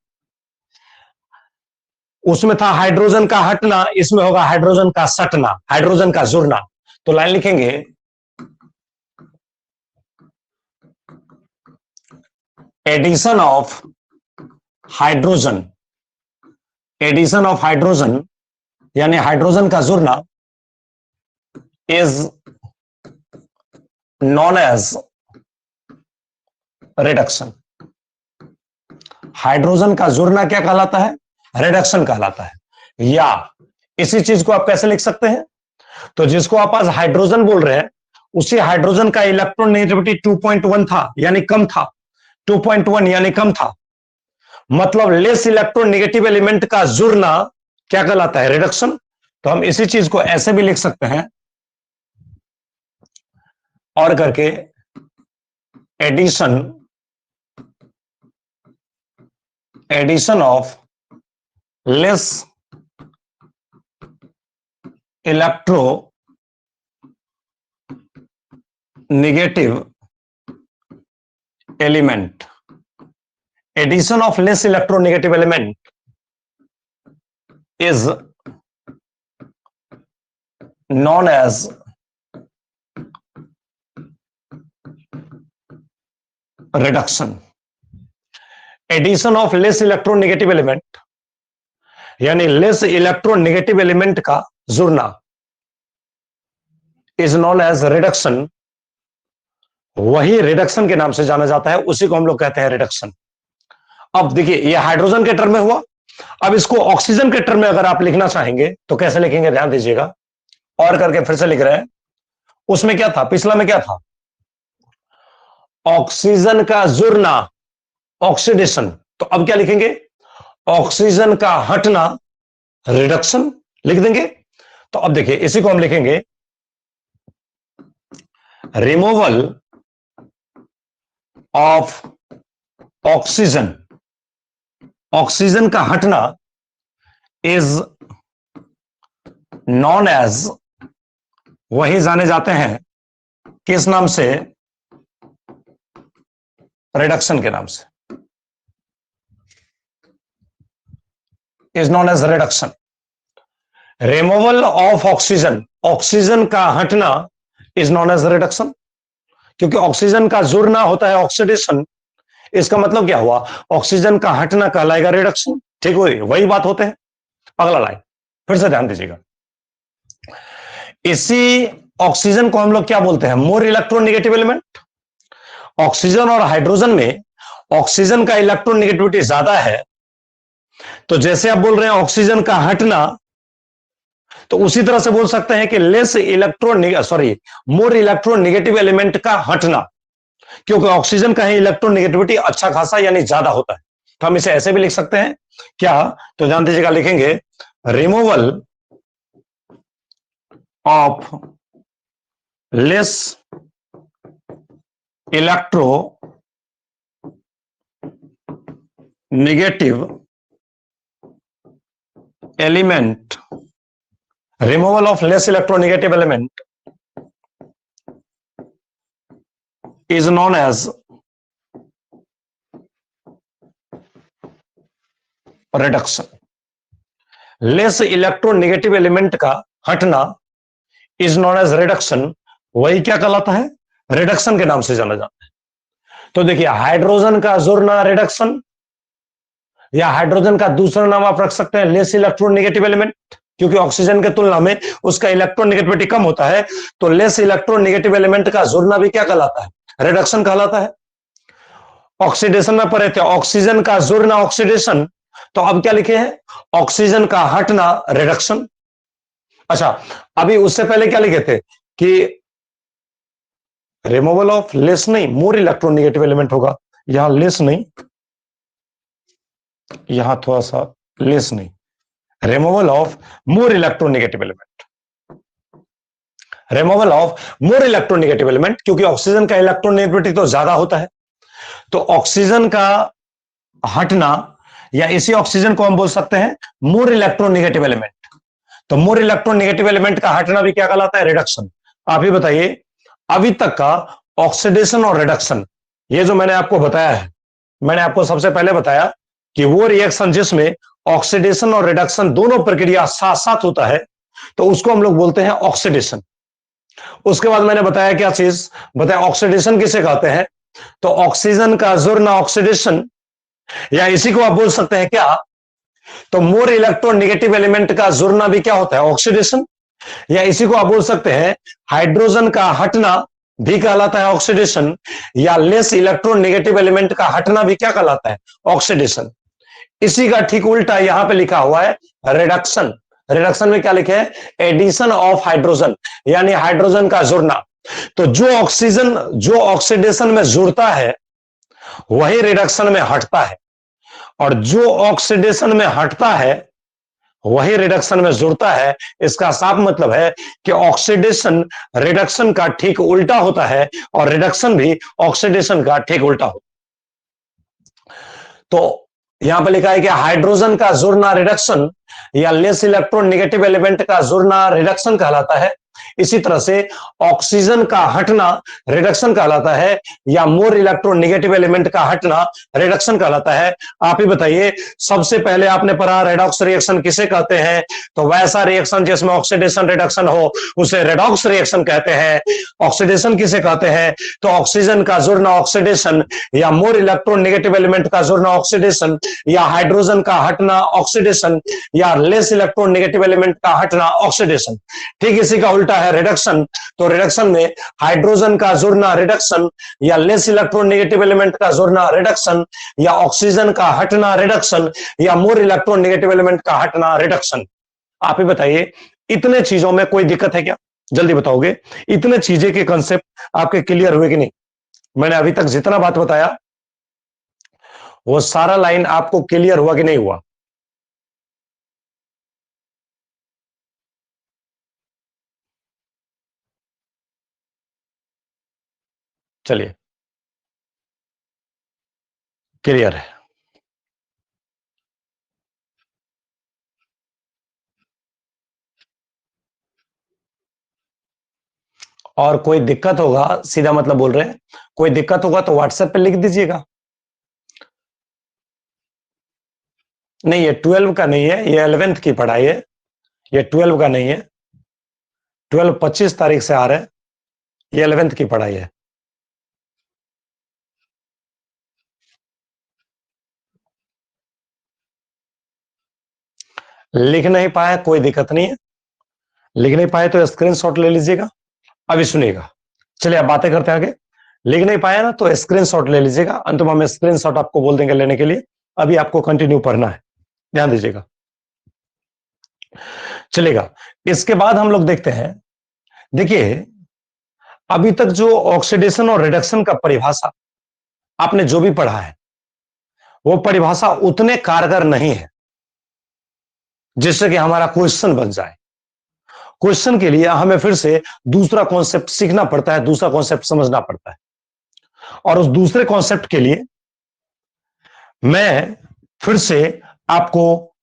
उसमें था हाइड्रोजन का हटना, इसमें होगा हाइड्रोजन का सटना, हाइड्रोजन का जुड़ना। तो लाइन लिखेंगे addition of hydrogen, addition of hydrogen यानी हाइड्रोजन का जुड़ना is known as reduction. Hydrogen का जुड़ना क्या कहलाता है? रिडक्शन कहलाता है। या इसी चीज को आप कैसे लिख सकते हैं? तो जिसको आप आज हाइड्रोजन बोल रहे हैं, उसी हाइड्रोजन का इलेक्ट्रॉन नेगेटिविटी 2.1 था, यानी कम था, 2.1 यानी कम था, मतलब लेस इलेक्ट्रोनेगेटिव एलिमेंट का जुड़ना क्या कहलाता है? रिडक्शन। तो हम इसी चीज को ऐसे भी लिख सकते हैं, और करके addition of less electronegative element, addition of less electronegative element is known as reduction. Addition of less electronegative element यानी less electronegative element का जुड़ना is known as reduction, वही रिडक्शन के नाम से जाना जाता है, उसी को हम लोग कहते हैं रिडक्शन। अब देखिए ये हाइड्रोजन के टर्म में हुआ, अब इसको ऑक्सीजन के टर्म में अगर आप लिखना चाहेंगे तो कैसे लिखेंगे? ध्यान दीजिएगा, और करके फिर से लिख रहे हैं। उसमें क्या था? पिछला में क्या था? ऑक्सीजन का जुड़ना, ऑक्सीडेशन। तो अब क्या लिखेंगे? ऑक्सीजन का हटना, रिडक्शन लिख देंगे। तो अब देखिए इसी को हम लिखेंगे रिमूवल ऑफ ऑक्सीजन, ऑक्सीजन का हटना इज नॉन एज, वही जाने जाते हैं किस नाम से? रिडक्शन के नाम से, is known as reduction. Removal of oxygen, oxygen का हटना इज नॉन एज रिडक्शन, क्योंकि ऑक्सीजन का जुड़ना होता है ऑक्सीडेशन, इसका मतलब क्या हुआ? ऑक्सीजन का हटना कहलाएगा रिडक्शन। ठीक हुई, वही बात होते हैं। अगला लाइन फिर से ध्यान दीजिएगा, इसी ऑक्सीजन को हम लोग क्या बोलते हैं? मोर इलेक्ट्रोनेगेटिव एलिमेंट। ऑक्सीजन और हाइड्रोजन में ऑक्सीजन का इलेक्ट्रोनेगेटिविटी ज्यादा है, तो जैसे आप बोल रहे हैं ऑक्सीजन का हटना, तो उसी तरह से बोल सकते हैं कि मोर इलेक्ट्रोनेगेटिव एलिमेंट का हटना, क्योंकि ऑक्सीजन का ही इलेक्ट्रोनेगेटिविटी अच्छा खासा यानी ज्यादा होता है। तो हम इसे ऐसे भी लिख सकते हैं क्या? तो जान दीजिएगा, लिखेंगे removal of less electronegative element, removal of less electronegative element is known as reduction. less electronegative element का हटना is known as reduction, वही क्या कहलाता है? रिडक्शन के नाम से जाना जाता है। तो देखिए हाइड्रोजन का जुड़ना रिडक्शन, या हाइड्रोजन का दूसरा नाम आप रख सकते हैं लेस इलेक्ट्रोनेगेटिव एलिमेंट, क्योंकि ऑक्सीजन के तुलना में उसका इलेक्ट्रोनेगेटिविटी कम होता है, तो लेस इलेक्ट्रोनेगेटिव एलिमेंट का जुड़ना भी क्या कहलाता है? रिडक्शन कहलाता है। ऑक्सीडेशन में पढ़े थे ऑक्सीजन का जुड़ना ऑक्सीडेशन, तो अब क्या लिखे हैं? ऑक्सीजन का हटना रिडक्शन। अच्छा, अभी उससे पहले क्या लिखे थे कि रिमूवल ऑफ लेस नहीं, मोर इलेक्ट्रोनेगेटिव एलिमेंट होगा। यहां लेस नहीं, यहां थोड़ा सा लेस नहीं, removal of more electronegative element, removal of more electronegative element, क्योंकि ऑक्सीजन का इलेक्ट्रोनेगेटिविटी तो ज्यादा होता है, तो ऑक्सीजन का हटना, या इसी ऑक्सीजन को हम बोल सकते हैं मोर इलेक्ट्रोनेगेटिव एलिमेंट। तो मोर इलेक्ट्रोनेगेटिव एलिमेंट का हटना भी क्या कहलाता है? रिडक्शन। आप ही बताइए, अभी तक का ऑक्सीडेशन और रिडक्शन, ये जो मैंने आपको बताया है, मैंने आपको सबसे पहले बताया कि वो रिएक्शन जिसमें ऑक्सीडेशन और रिडक्शन दोनों प्रक्रिया साथ साथ होता है, तो उसको हम लोग बोलते हैं ऑक्सीडेशन। उसके बाद मैंने बताया क्या चीज बताया? ऑक्सीडेशन किसे कहते हैं? तो ऑक्सीजन का जुड़ना ऑक्सीडेशन, या इसी को आप बोल सकते हैं क्या? तो मोर इलेक्ट्रोनेगेटिव एलिमेंट का जुड़ना भी क्या होता है? ऑक्सीडेशन, या इसी को आप बोल सकते हैं हाइड्रोजन का हटना भी कहलाता है ऑक्सीडेशन, या लेस इलेक्ट्रोनेगेटिव एलिमेंट का हटना भी क्या कहलाता है? ऑक्सीडेशन। इसी का ठीक उल्टा यहां पे लिखा हुआ है रिडक्शन। रिडक्शन में क्या लिखे है? एडिशन ऑफ हाइड्रोजन, यानी हाइड्रोजन का जुड़ना। तो जो ऑक्सीजन जो ऑक्सीडेशन में जुड़ता है, वही रिडक्शन में हटता है, और जो ऑक्सीडेशन में हटता है वही रिडक्शन में जुड़ता है। इसका साफ मतलब है कि ऑक्सीडेशन रिडक्शन का ठीक उल्टा होता है और रिडक्शन भी ऑक्सीडेशन का ठीक उल्टा होता है। तो यहां पर लिखा है कि हाइड्रोजन का जुड़ना रिडक्शन या लेस इलेक्ट्रॉन नेगेटिव एलिमेंट का जुड़ना रिडक्शन कहलाता है। इसी तरह से ऑक्सीजन का हटना रिडक्शन कहलाता है, या मोर इलेक्ट्रॉन नेगेटिव एलिमेंट का हटना रिडक्शन कहलाता है। आप ही बताइए, सबसे पहले आपने पढ़ा रेडॉक्स रिएक्शन किसे कहते हैं? तो वैसा रिएक्शन जिसमें ऑक्सीडेशन रिडक्शन हो उसे रेडॉक्स रिएक्शन कहते हैं। ऑक्सीडेशन किसे कहते हैं? तो ऑक्सीजन का जुड़ना ऑक्सीडेशन, या मोर इलेक्ट्रॉन नेगेटिव एलिमेंट का जुड़ना ऑक्सीडेशन, या हाइड्रोजन का हटना ऑक्सीडेशन, या लेस इलेक्ट्रॉन नेगेटिव एलिमेंट का हटना ऑक्सीडेशन। ठीक इसी का उल्टा है रिडक्शन। तो रिडक्शन में हाइड्रोजन का जुड़ना रिडक्शन, या लेस इलेक्ट्रॉन नेगेटिव एलिमेंट का जुड़ना रिडक्शन, या ऑक्सीजन का हटना रिडक्शन, या मोर इलेक्ट्रॉन नेगेटिव एलिमेंट का हटना रिडक्शन। आप ही बताइए, इतने चीजों में कोई दिक्कत है क्या? जल्दी बताओगे। इतने चीजें के कंसेप्ट आपके क्लियर हुए कि नहीं? मैंने अभी तक जितना बात बताया वो सारा लाइन आपको क्लियर हुआ कि नहीं हुआ? चलिए, क्लियर है। और कोई दिक्कत होगा, सीधा मतलब बोल रहे हैं, कोई दिक्कत होगा तो व्हाट्सएप पे लिख दीजिएगा। नहीं, ये 12 का नहीं है, ये 11th की पढ़ाई है, ये 12 का नहीं है। 12 25 तारीख से आ रहे हैं, ये 11th की पढ़ाई है। लिख नहीं पाए कोई दिक्कत नहीं है, लिख नहीं पाए तो स्क्रीनशॉट ले लीजिएगा। अभी सुनिएगा, चलिए अब बातें करते हैं आगे। लिख नहीं पाया ना तो स्क्रीनशॉट ले लीजिएगा, अंत में हम स्क्रीनशॉट आपको बोल देंगे लेने के लिए। अभी आपको कंटिन्यू पढ़ना है, ध्यान दीजिएगा। चलेगा, इसके बाद हम लोग देखते हैं। देखिए, अभी तक जो ऑक्सीडेशन और रिडक्शन का परिभाषा आपने जो भी पढ़ा है वो परिभाषा उतने कारगर नहीं है जिससे कि हमारा क्वेश्चन बन जाए। क्वेश्चन के लिए हमें फिर से दूसरा कॉन्सेप्ट सीखना पड़ता है, दूसरा कॉन्सेप्ट समझना पड़ता है। और उस दूसरे कॉन्सेप्ट के लिए मैं फिर से आपको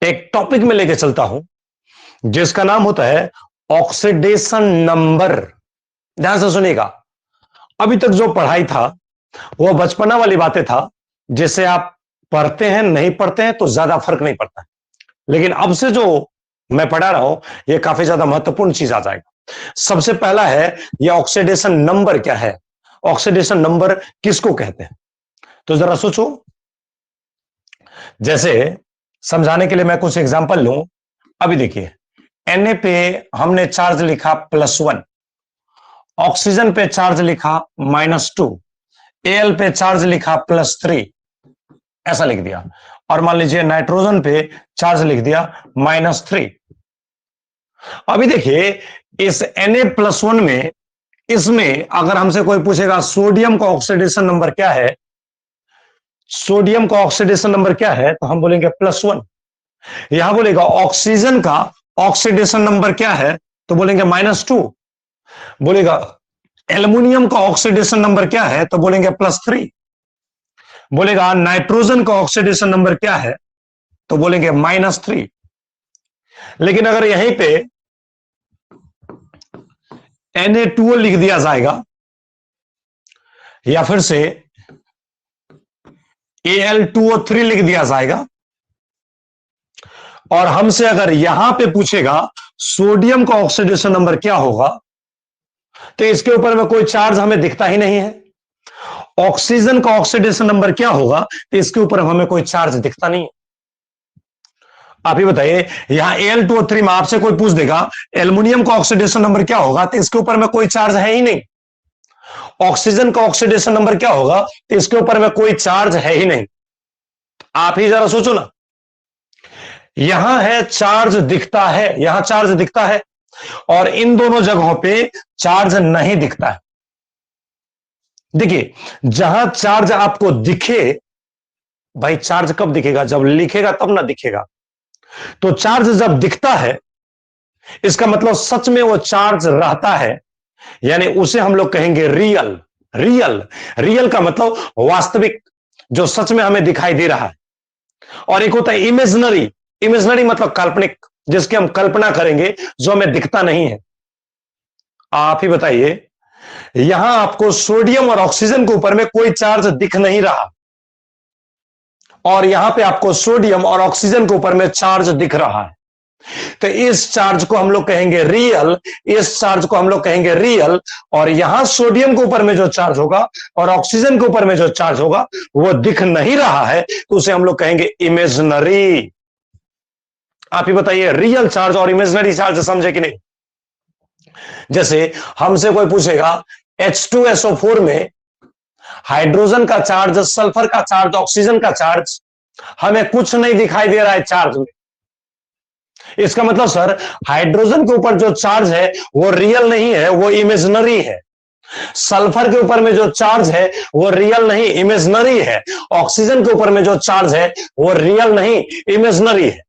एक टॉपिक में लेके चलता हूं जिसका नाम होता है ऑक्सीडेशन नंबर। ध्यान से सुनिएगा, अभी तक जो पढ़ाई था वो बचपना वाली बातें था, जिसे आप पढ़ते हैं नहीं पढ़ते हैं तो ज्यादा फर्क नहीं पड़ता है। लेकिन अब से जो मैं पढ़ा रहा हूं ये काफी ज्यादा महत्वपूर्ण चीज आ जाएगा। सबसे पहला है, ये ऑक्सीडेशन नंबर क्या है, ऑक्सीडेशन नंबर किसको कहते हैं? तो जरा सोचो। जैसे समझाने के लिए मैं कुछ एग्जांपल लूं। अभी देखिए, Na पे हमने चार्ज लिखा +1, ऑक्सीजन पे चार्ज लिखा -2, Al पे चार्ज लिखा +3, ऐसा लिख दिया। और मान लीजिए नाइट्रोजन पे चार्ज लिख दिया -3। अभी देखिए, इस Na+1 में, इसमें अगर हमसे कोई पूछेगा सोडियम का ऑक्सीडेशन नंबर क्या है, सोडियम का ऑक्सीडेशन नंबर क्या है, तो हम बोलेंगे +1। यहां बोलेगा ऑक्सीजन का ऑक्सीडेशन नंबर क्या है, तो बोलेंगे -2। बोलेगा एल्युमिनियम का ऑक्सीडेशन नंबर क्या है, तो बोलेंगे +3। बोलेगा नाइट्रोजन का ऑक्सीडेशन नंबर क्या है, तो बोलेंगे -3। लेकिन अगर यहीं पे Na2O लिख दिया जाएगा, या फिर से Al2O3 लिख दिया जाएगा, और हमसे अगर यहां पे पूछेगा सोडियम का ऑक्सीडेशन नंबर क्या होगा, तो इसके ऊपर में कोई चार्ज हमें दिखता ही नहीं है। ऑक्सीजन का ऑक्सीडेशन नंबर क्या होगा, तो इसके ऊपर हमें कोई चार्ज दिखता नहीं है। आप ही बताइए, यहां Al2O3 में आपसे कोई पूछ देगा एल्युमिनियम का ऑक्सीडेशन नंबर क्या होगा, तो इसके ऊपर में कोई चार्ज है ही नहीं। ऑक्सीजन का ऑक्सीडेशन नंबर क्या होगा, तो इसके ऊपर में कोई चार्ज है ही नहीं। आप ही जरा सोचो ना, यहां है चार्ज दिखता है, यहां चार्ज दिखता है, और इन दोनों जगहों पे चार्ज नहीं दिखता है। देखिए, जहां चार्ज आपको दिखे, भाई चार्ज कब दिखेगा? जब लिखेगा तब ना दिखेगा। तो चार्ज जब दिखता है, इसका मतलब सच में वो चार्ज रहता है, यानी उसे हम लोग कहेंगे रियल। रियल, रियल का मतलब वास्तविक, जो सच में हमें दिखाई दे रहा है। और एक होता है इमेजनरी। इमेजनरी मतलब काल्पनिक, जिसकी हम कल्पना करेंगे, जो हमें दिखता नहीं है। आप ही बताइए, यहां आपको सोडियम और ऑक्सीजन के ऊपर में कोई चार्ज दिख नहीं रहा, और यहां पे आपको सोडियम और ऑक्सीजन के ऊपर में चार्ज दिख रहा है। तो इस चार्ज को हम लोग कहेंगे रियल, इस चार्ज को हम लोग कहेंगे रियल। और यहां सोडियम के ऊपर में जो चार्ज होगा और ऑक्सीजन के ऊपर में जो चार्ज होगा, वो दिख नहीं रहा है, तो उसे हम लोग कहेंगे इमेजनरी। आप ही बताइए, रियल चार्ज और इमेजनरी चार्ज समझे कि नहीं? जैसे हमसे कोई पूछेगा H2SO4 में हाइड्रोजन का चार्ज, सल्फर का चार्ज, ऑक्सीजन का चार्ज, हमें कुछ नहीं दिखाई दे रहा है चार्ज में। इसका मतलब सर, हाइड्रोजन के ऊपर जो चार्ज है वो रियल नहीं है, वो इमेजनरी है। सल्फर के ऊपर में जो चार्ज है वो रियल नहीं, इमेजनरी है। ऑक्सीजन के ऊपर में जो चार्ज है वो रियल नहीं, इमेजनरी है।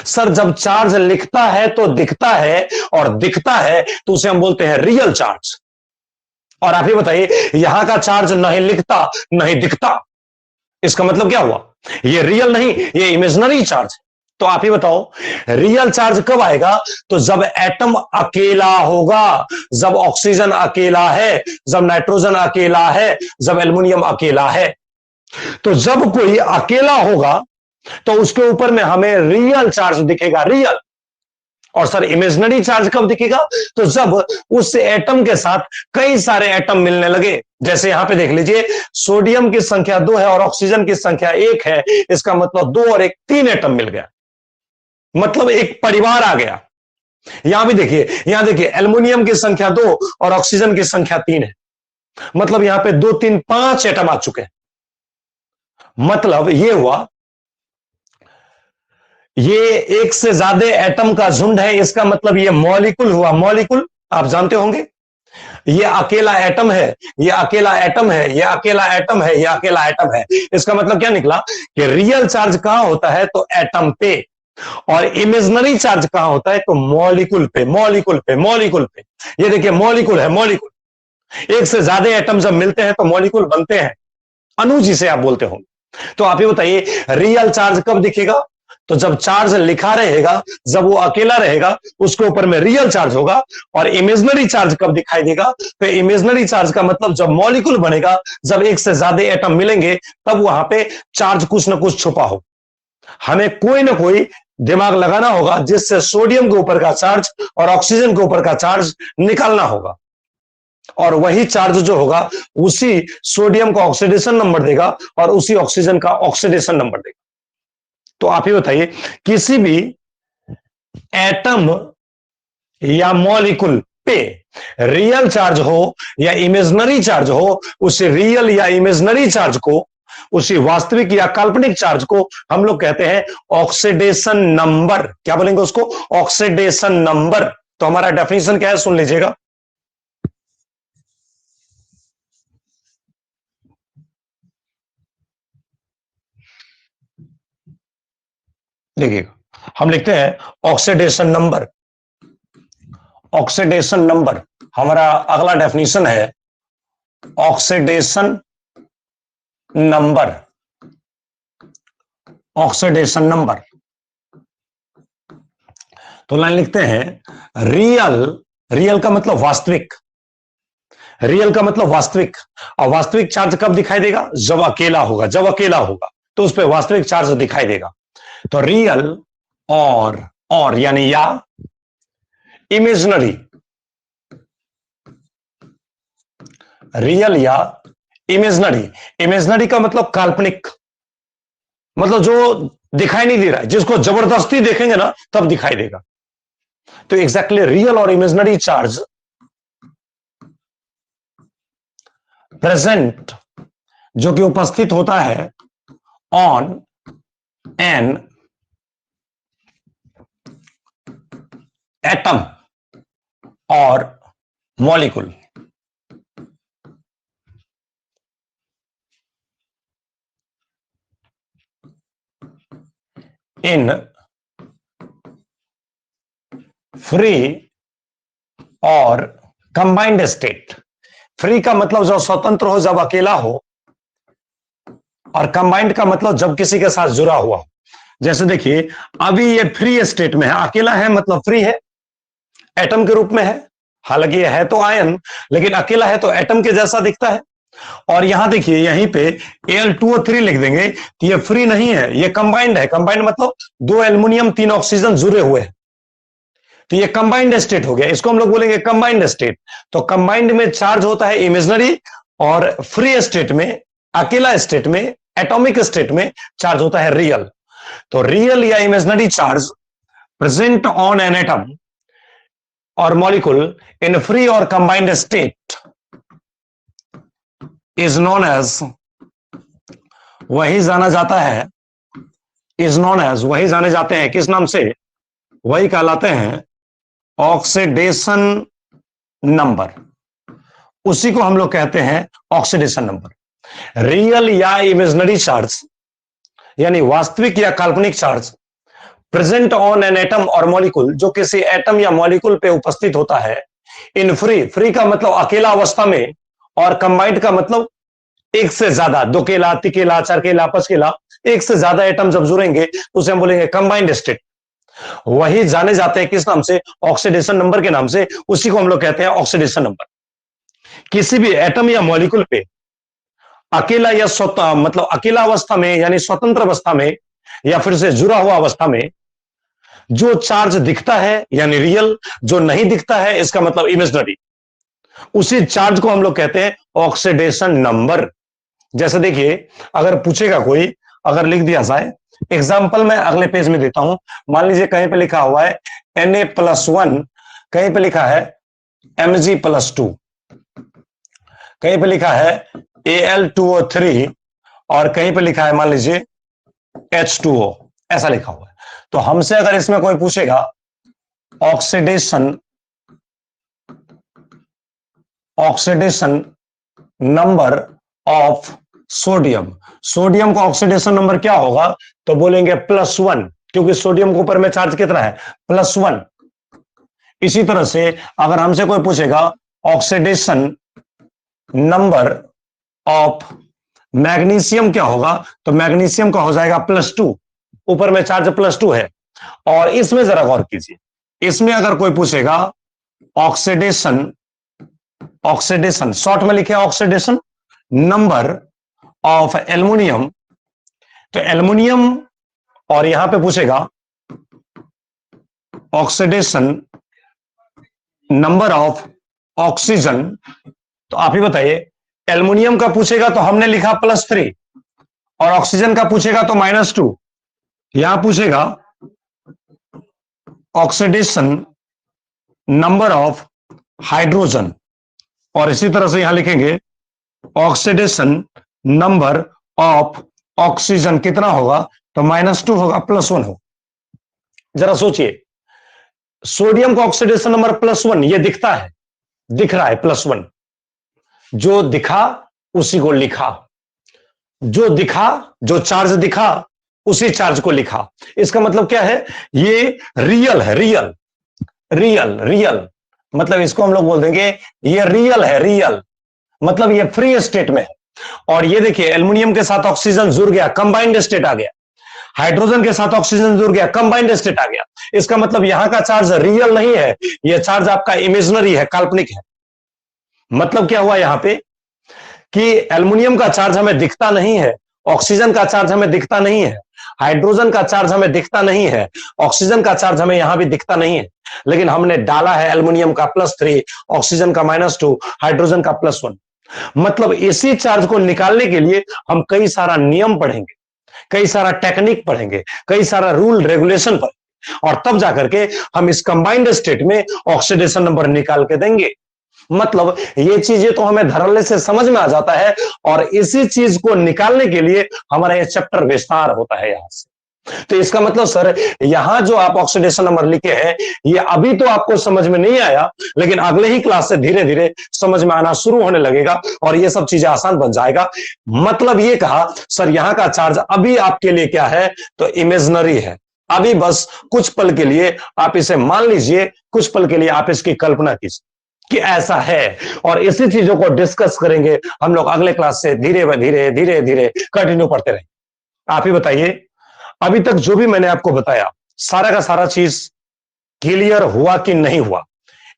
सर, जब चार्ज लिखता है तो दिखता है, और दिखता है तो उसे हम बोलते हैं रियल चार्ज। और आप ही बताइए, यहां का चार्ज नहीं लिखता नहीं दिखता, इसका मतलब क्या हुआ? ये रियल नहीं, ये इमेजनरी चार्ज है। तो आप ही बताओ, रियल चार्ज कब आएगा? तो जब एटम अकेला होगा, जब ऑक्सीजन अकेला है, जब नाइट्रोजन अकेला है, जब एल्युमिनियम अकेला है। तो जब कोई अकेला होगा तो उसके ऊपर में हमें रियल चार्ज दिखेगा, रियल। और सर, इमेजनरी चार्ज कब दिखेगा? तो जब उस एटम के साथ कई सारे एटम मिलने लगे। जैसे यहां पे देख लीजिए, सोडियम की संख्या 2 है और ऑक्सीजन की संख्या 1 है, इसका मतलब 2 और 1 3 एटम मिल गया, मतलब एक परिवार आ गया। यहां भी देखिए, यहां देखिए, एल्युमिनियम की संख्या 2 और ऑक्सीजन की संख्या 3 है, मतलब यहां पे 2 3 5 एटम आ चुके हैं। मतलब ये हुआ, ये एक से ज्यादा एटम का झुंड है, इसका मतलब ये मॉलिक्यूल हुआ। मॉलिक्यूल आप जानते होंगे, ये अकेला एटम है, ये अकेला एटम है, ये अकेला एटम है, ये अकेला एटम है। इसका मतलब क्या निकला कि रियल चार्ज कहां होता है? तो एटम पे। और इमेजनरी चार्ज कहां होता है? तो मॉलिक्यूल पे, मॉलिक्यूल पे, मॉलिक्यूल पे। ये देखिए, मॉलिक्यूल है, मॉलिक्यूल। एक से ज्यादा एटम जब मिलते हैं तो मॉलिक्यूल बनते हैं, अणु जिसे आप बोलते हो। तो आप ये बताइए, रियल चार्ज कब दिखेगा? तो जब चार्ज लिखा रहेगा, जब वो अकेला रहेगा, उसके ऊपर में रियल चार्ज होगा। और इमेजनरी चार्ज कब दिखाई देगा? तो इमेजनरी चार्ज का मतलब जब मॉलिक्यूल बनेगा, जब एक से ज्यादा एटम मिलेंगे, तब वहां पे चार्ज कुछ ना कुछ छुपा हो। हमें कोई ना कोई दिमाग लगाना होगा, जिससे सोडियम के ऊपर का चार्ज और ऑक्सीजन के ऊपर का चार्ज निकालना होगा। और वही चार्ज जो होगा, उसी सोडियम का ऑक्सीडेशन नंबर देगा और उसी ऑक्सीजन का ऑक्सीडेशन नंबर देगा। तो आप ही बताइए, किसी भी एटम या मॉलिक्यूल पे रियल चार्ज हो या इमेजनरी चार्ज हो, उसे रियल या इमेजनरी चार्ज को, उसी वास्तविक या काल्पनिक चार्ज को हम लोग कहते हैं ऑक्सीडेशन नंबर। क्या बोलेंगे उसको? Oxidation number. तो हमारा डेफिनेशन क्या है, सुन लीजिएगा। देखिएगा, हम लिखते हैं ऑक्सीडेशन नंबर। ऑक्सीडेशन नंबर हमारा अगला डेफिनेशन है, ऑक्सीडेशन नंबर। ऑक्सीडेशन नंबर, तो लाइन लिखते हैं, रियल। रियल का मतलब वास्तविक, रियल का मतलब वास्तविक। और वास्तविक चार्ज कब दिखाई देगा? जब अकेला होगा, जब अकेला होगा तो उस पर वास्तविक चार्ज दिखाई देगा। तो रियल और यानी या इमेजनरी, रियल या इमेजनरी। इमेजनरी का मतलब काल्पनिक, मतलब जो दिखाई नहीं दे रहा है, जिसको जबरदस्ती देखेंगे ना तब दिखाई देगा। तो एग्जैक्टली रियल और इमेजनरी चार्ज प्रेजेंट, जो कि उपस्थित होता है ऑन एन एटम और मॉलिक्यूल। इन फ्री और कंबाइंड स्टेट। फ्री का मतलब जब स्वतंत्र हो, जब अकेला हो, और कंबाइंड का मतलब जब किसी के साथ जुड़ा हुआ हो। जैसे देखिए अभी ये फ्री स्टेट में है, अकेला है मतलब फ्री है, एटम के रूप में है, हालांकि ये है तो आयन, लेकिन अकेला है तो एटम के जैसा दिखता है। और यहां देखिए यहीं पे Al2O3 लिख देंगे तो ये फ्री नहीं है, ये कंबाइंड है। कंबाइंड मतलब 2 एल्युमिनियम 3 ऑक्सीजन जुड़े हुए हैं, तो ये कंबाइंड स्टेट हो गया, इसको हम लोग बोलेंगे कंबाइंड स्टेट। तो कंबाइंड में चार्ज होता है इमेजिनरी, और फ्री स्टेट में, अकेला स्टेट में, एटॉमिक स्टेट में चार्ज होता है रियल। तो रियल या imaginary charge present on an atom और मॉलिक्यूल इन फ्री और combined state is known as, वही जाना जाता है, इज नोन एज, वही जाने जाते हैं किस नाम से, वही कहलाते हैं ऑक्सीडेशन नंबर। उसी को हम लोग कहते हैं ऑक्सीडेशन नंबर। रियल या इमेजिनरी चार्ज यानी वास्तविक या काल्पनिक charge present on an atom और मॉलिक्यूल, जो किसी एटम या मॉलिक्यूल पे उपस्थित होता है इन फ्री, फ्री का मतलब अकेला अवस्था में, और कंबाइंड का मतलब एक से ज्यादा, दो केला, तिकेला, चारकेला, पांचकेला, एक से ज्यादा एटम जब जुड़ेंगे तो उसे हम बोलेंगे कंबाइंड स्टेट। वही जाने जाते हैं किस नाम से, ऑक्सीडेशन नंबर के नाम से। उसी को हम लोग कहते हैं ऑक्सीडेशन नंबर। किसी भी एटम या मॉलिक्यूल पे अकेला या मतलब अकेला अवस्था में यानी स्वतंत्र अवस्था में, या फिर से जुड़ा हुआ अवस्था में जो चार्ज दिखता है यानी रियल, जो नहीं दिखता है इसका मतलब इमेजिनरी, उसी चार्ज को हम लोग कहते हैं ऑक्सीडेशन नंबर। जैसे देखिए अगर पूछेगा कोई, अगर लिख दिया जाए, एग्जाम्पल मैं अगले पेज में देता हूं। मान लीजिए कहीं पे लिखा हुआ है Na+1, कहीं पे लिखा है Mg+2, कहीं पे लिखा है Al2O3, और कहीं पे लिखा है मान लीजिए H2O, ऐसा लिखा हुआ है। तो हमसे अगर इसमें कोई पूछेगा oxidation number of sodium, sodium का ऑक्सीडेशन नंबर क्या होगा, तो बोलेंगे +1, क्योंकि सोडियम के ऊपर में चार्ज कितना है, +1। इसी तरह से अगर हमसे कोई पूछेगा ऑक्सीडेशन नंबर ऑफ मैग्नीशियम क्या होगा, तो मैग्नीशियम का हो जाएगा +2, ऊपर में चार्ज +2 है। और इसमें जरा गौर कीजिए, इसमें अगर कोई पूछेगा ऑक्सीडेशन शॉर्ट में लिखे ऑक्सीडेशन नंबर ऑफ एल्युमिनियम, तो एल्युमिनियम, और यहां पे पूछेगा ऑक्सीडेशन नंबर ऑफ ऑक्सीजन, तो आप ही बताइए, एल्युमिनियम का पूछेगा तो हमने लिखा +3, और ऑक्सीजन का पूछेगा तो -2। यहां पूछेगा ऑक्सीडेशन नंबर ऑफ हाइड्रोजन, और इसी तरह से यहां लिखेंगे ऑक्सीडेशन नंबर ऑफ ऑक्सीजन कितना होगा, तो -2 होगा, +1 होगा। जरा सोचिए, सोडियम का ऑक्सीडेशन नंबर +1, ये दिखता है, दिख रहा है +1, जो दिखा उसी को लिखा, जो दिखा, जो चार्ज दिखा उसी चार्ज को लिखा। इसका मतलब क्या है, ये रियल है, रियल रियल रियल, मतलब इसको हम लोग बोल देंगे ये रियल है, रियल मतलब ये फ्री स्टेट में है। और ये देखिए एल्युमिनियम के साथ ऑक्सीजन जुड़ गया, कंबाइंड स्टेट आ गया, हाइड्रोजन के साथ ऑक्सीजन जुड़ गया, कंबाइंड स्टेट आ गया। इसका मतलब यहां का चार्ज रियल नहीं है, यह चार्ज आपका इमेजिनरी है, काल्पनिक है। मतलब क्या हुआ यहां पे कि एल्युमिनियम का चार्ज हमें दिखता नहीं है, ऑक्सीजन का चार्ज हमें दिखता नहीं है, हाइड्रोजन का चार्ज हमें दिखता नहीं है, ऑक्सीजन का चार्ज हमें यहां भी दिखता नहीं है, लेकिन हमने डाला है एल्युमिनियम का +3, ऑक्सीजन का -2, हाइड्रोजन का +1। मतलब इसी चार्ज को निकालने के लिए हम कई सारा नियम पढ़ेंगे, कई सारा टेक्निक पढ़ेंगे, कई सारा रूल रेगुलेशन पढ़ेंगे, और तब जाकर के हम इस कंबाइंड स्टेट में ऑक्सीडेशन नंबर निकाल के देंगे। मतलब ये चीजें तो हमें धड़ल्ले से समझ में आ जाता है, और इसी चीज को निकालने के लिए हमारा ये चैप्टर विस्तार होता है यहां से। तो इसका मतलब सर यहां जो आप ऑक्सीडेशन नंबर लिखे हैं ये अभी तो आपको समझ में नहीं आया, लेकिन अगले ही क्लास से धीरे धीरे समझ में आना शुरू होने लगेगा और ये सब चीजें आसान बन जाएगा। मतलब ये कहा सर यहां का चार्ज अभी आपके लिए क्या है, तो इमेजिनरी है, अभी बस कुछ पल के लिए आप इसे मान लीजिए, कुछ पल के लिए आप इसकी कल्पना कीजिए कि ऐसा है, और इसी चीजों को डिस्कस करेंगे हम लोग अगले क्लास से, धीरे धीरे धीरे धीरे कंटिन्यू करते रहेंगे। आप ही बताइए, अभी तक जो भी मैंने आपको बताया सारा का सारा चीज क्लियर हुआ कि नहीं हुआ?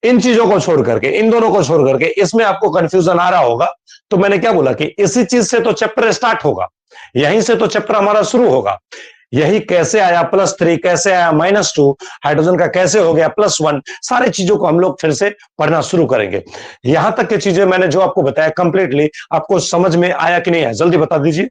इन चीजों को छोड़ करके, इन दोनों को छोड़ करके इसमें आपको कंफ्यूजन आ रहा होगा। तो मैंने क्या बोला कि इसी चीज से तो चैप्टर स्टार्ट होगा, यहीं से तो चैप्टर हमारा शुरू होगा। यही कैसे आया +3, कैसे आया -2, हाइड्रोजन का कैसे हो गया +1, सारी चीजों को हम लोग फिर से पढ़ना शुरू करेंगे। यहां तक की चीजें मैंने जो आपको बताया कंप्लीटली आपको समझ में आया कि नहीं आया, जल्दी बता दीजिए।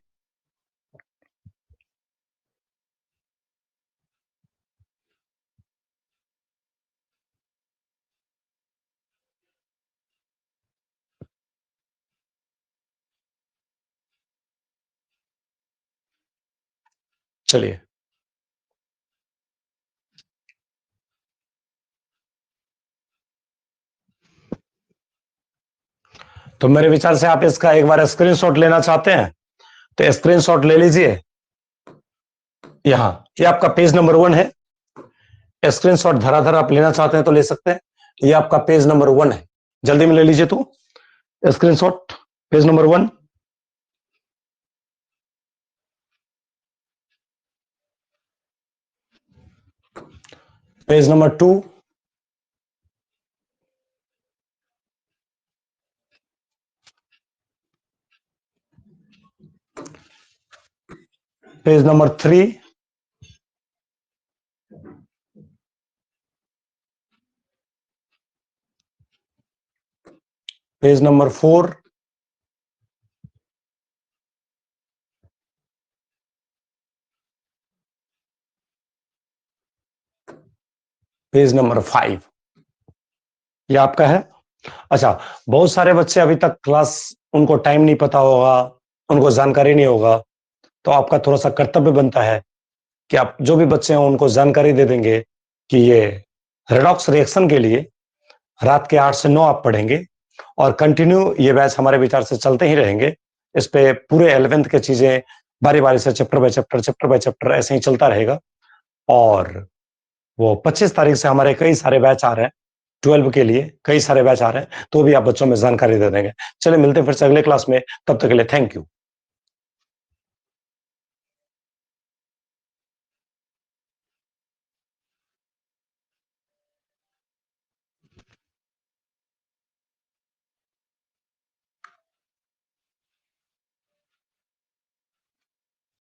चलिए, तो मेरे विचार से आप इसका एक बार स्क्रीनशॉट लेना चाहते हैं तो स्क्रीनशॉट ले लीजिए। यहां ये आपका पेज नंबर 1 है। स्क्रीनशॉट धराधर आप लेना चाहते हैं तो ले सकते हैं। ये आपका पेज नंबर 1 है, जल्दी में ले लीजिए। तो screenshot page number 1, page number 2, page number 3, page number 4, page number 5, ये आपका है। अच्छा, बहुत सारे बच्चे अभी तक क्लास, उनको टाइम नहीं पता होगा, उनको जानकारी नहीं होगा, तो आपका थोड़ा सा कर्तव्य बनता है कि आप जो भी बच्चे हैं उनको जानकारी दे देंगे कि ये रेडॉक्स रिएक्शन के लिए रात के 8 से 9 आप पढ़ेंगे, और कंटिन्यू ये बैच हमारे विचार से चलते ही रहेंगे। इस पे पूरे 11th के चीजें बारी बारी से चैप्टर बाय चैप्टर ऐसे ही चलता रहेगा। और वो 25 तारीख से हमारे कई सारे बैच आ रहे हैं, 12 के लिए कई सारे बैच आ रहे हैं, तो भी आप बच्चों में जानकारी दे देंगे। चलिए मिलते हैं फिर से अगले क्लास में, तब तक के लिए थैंक यू।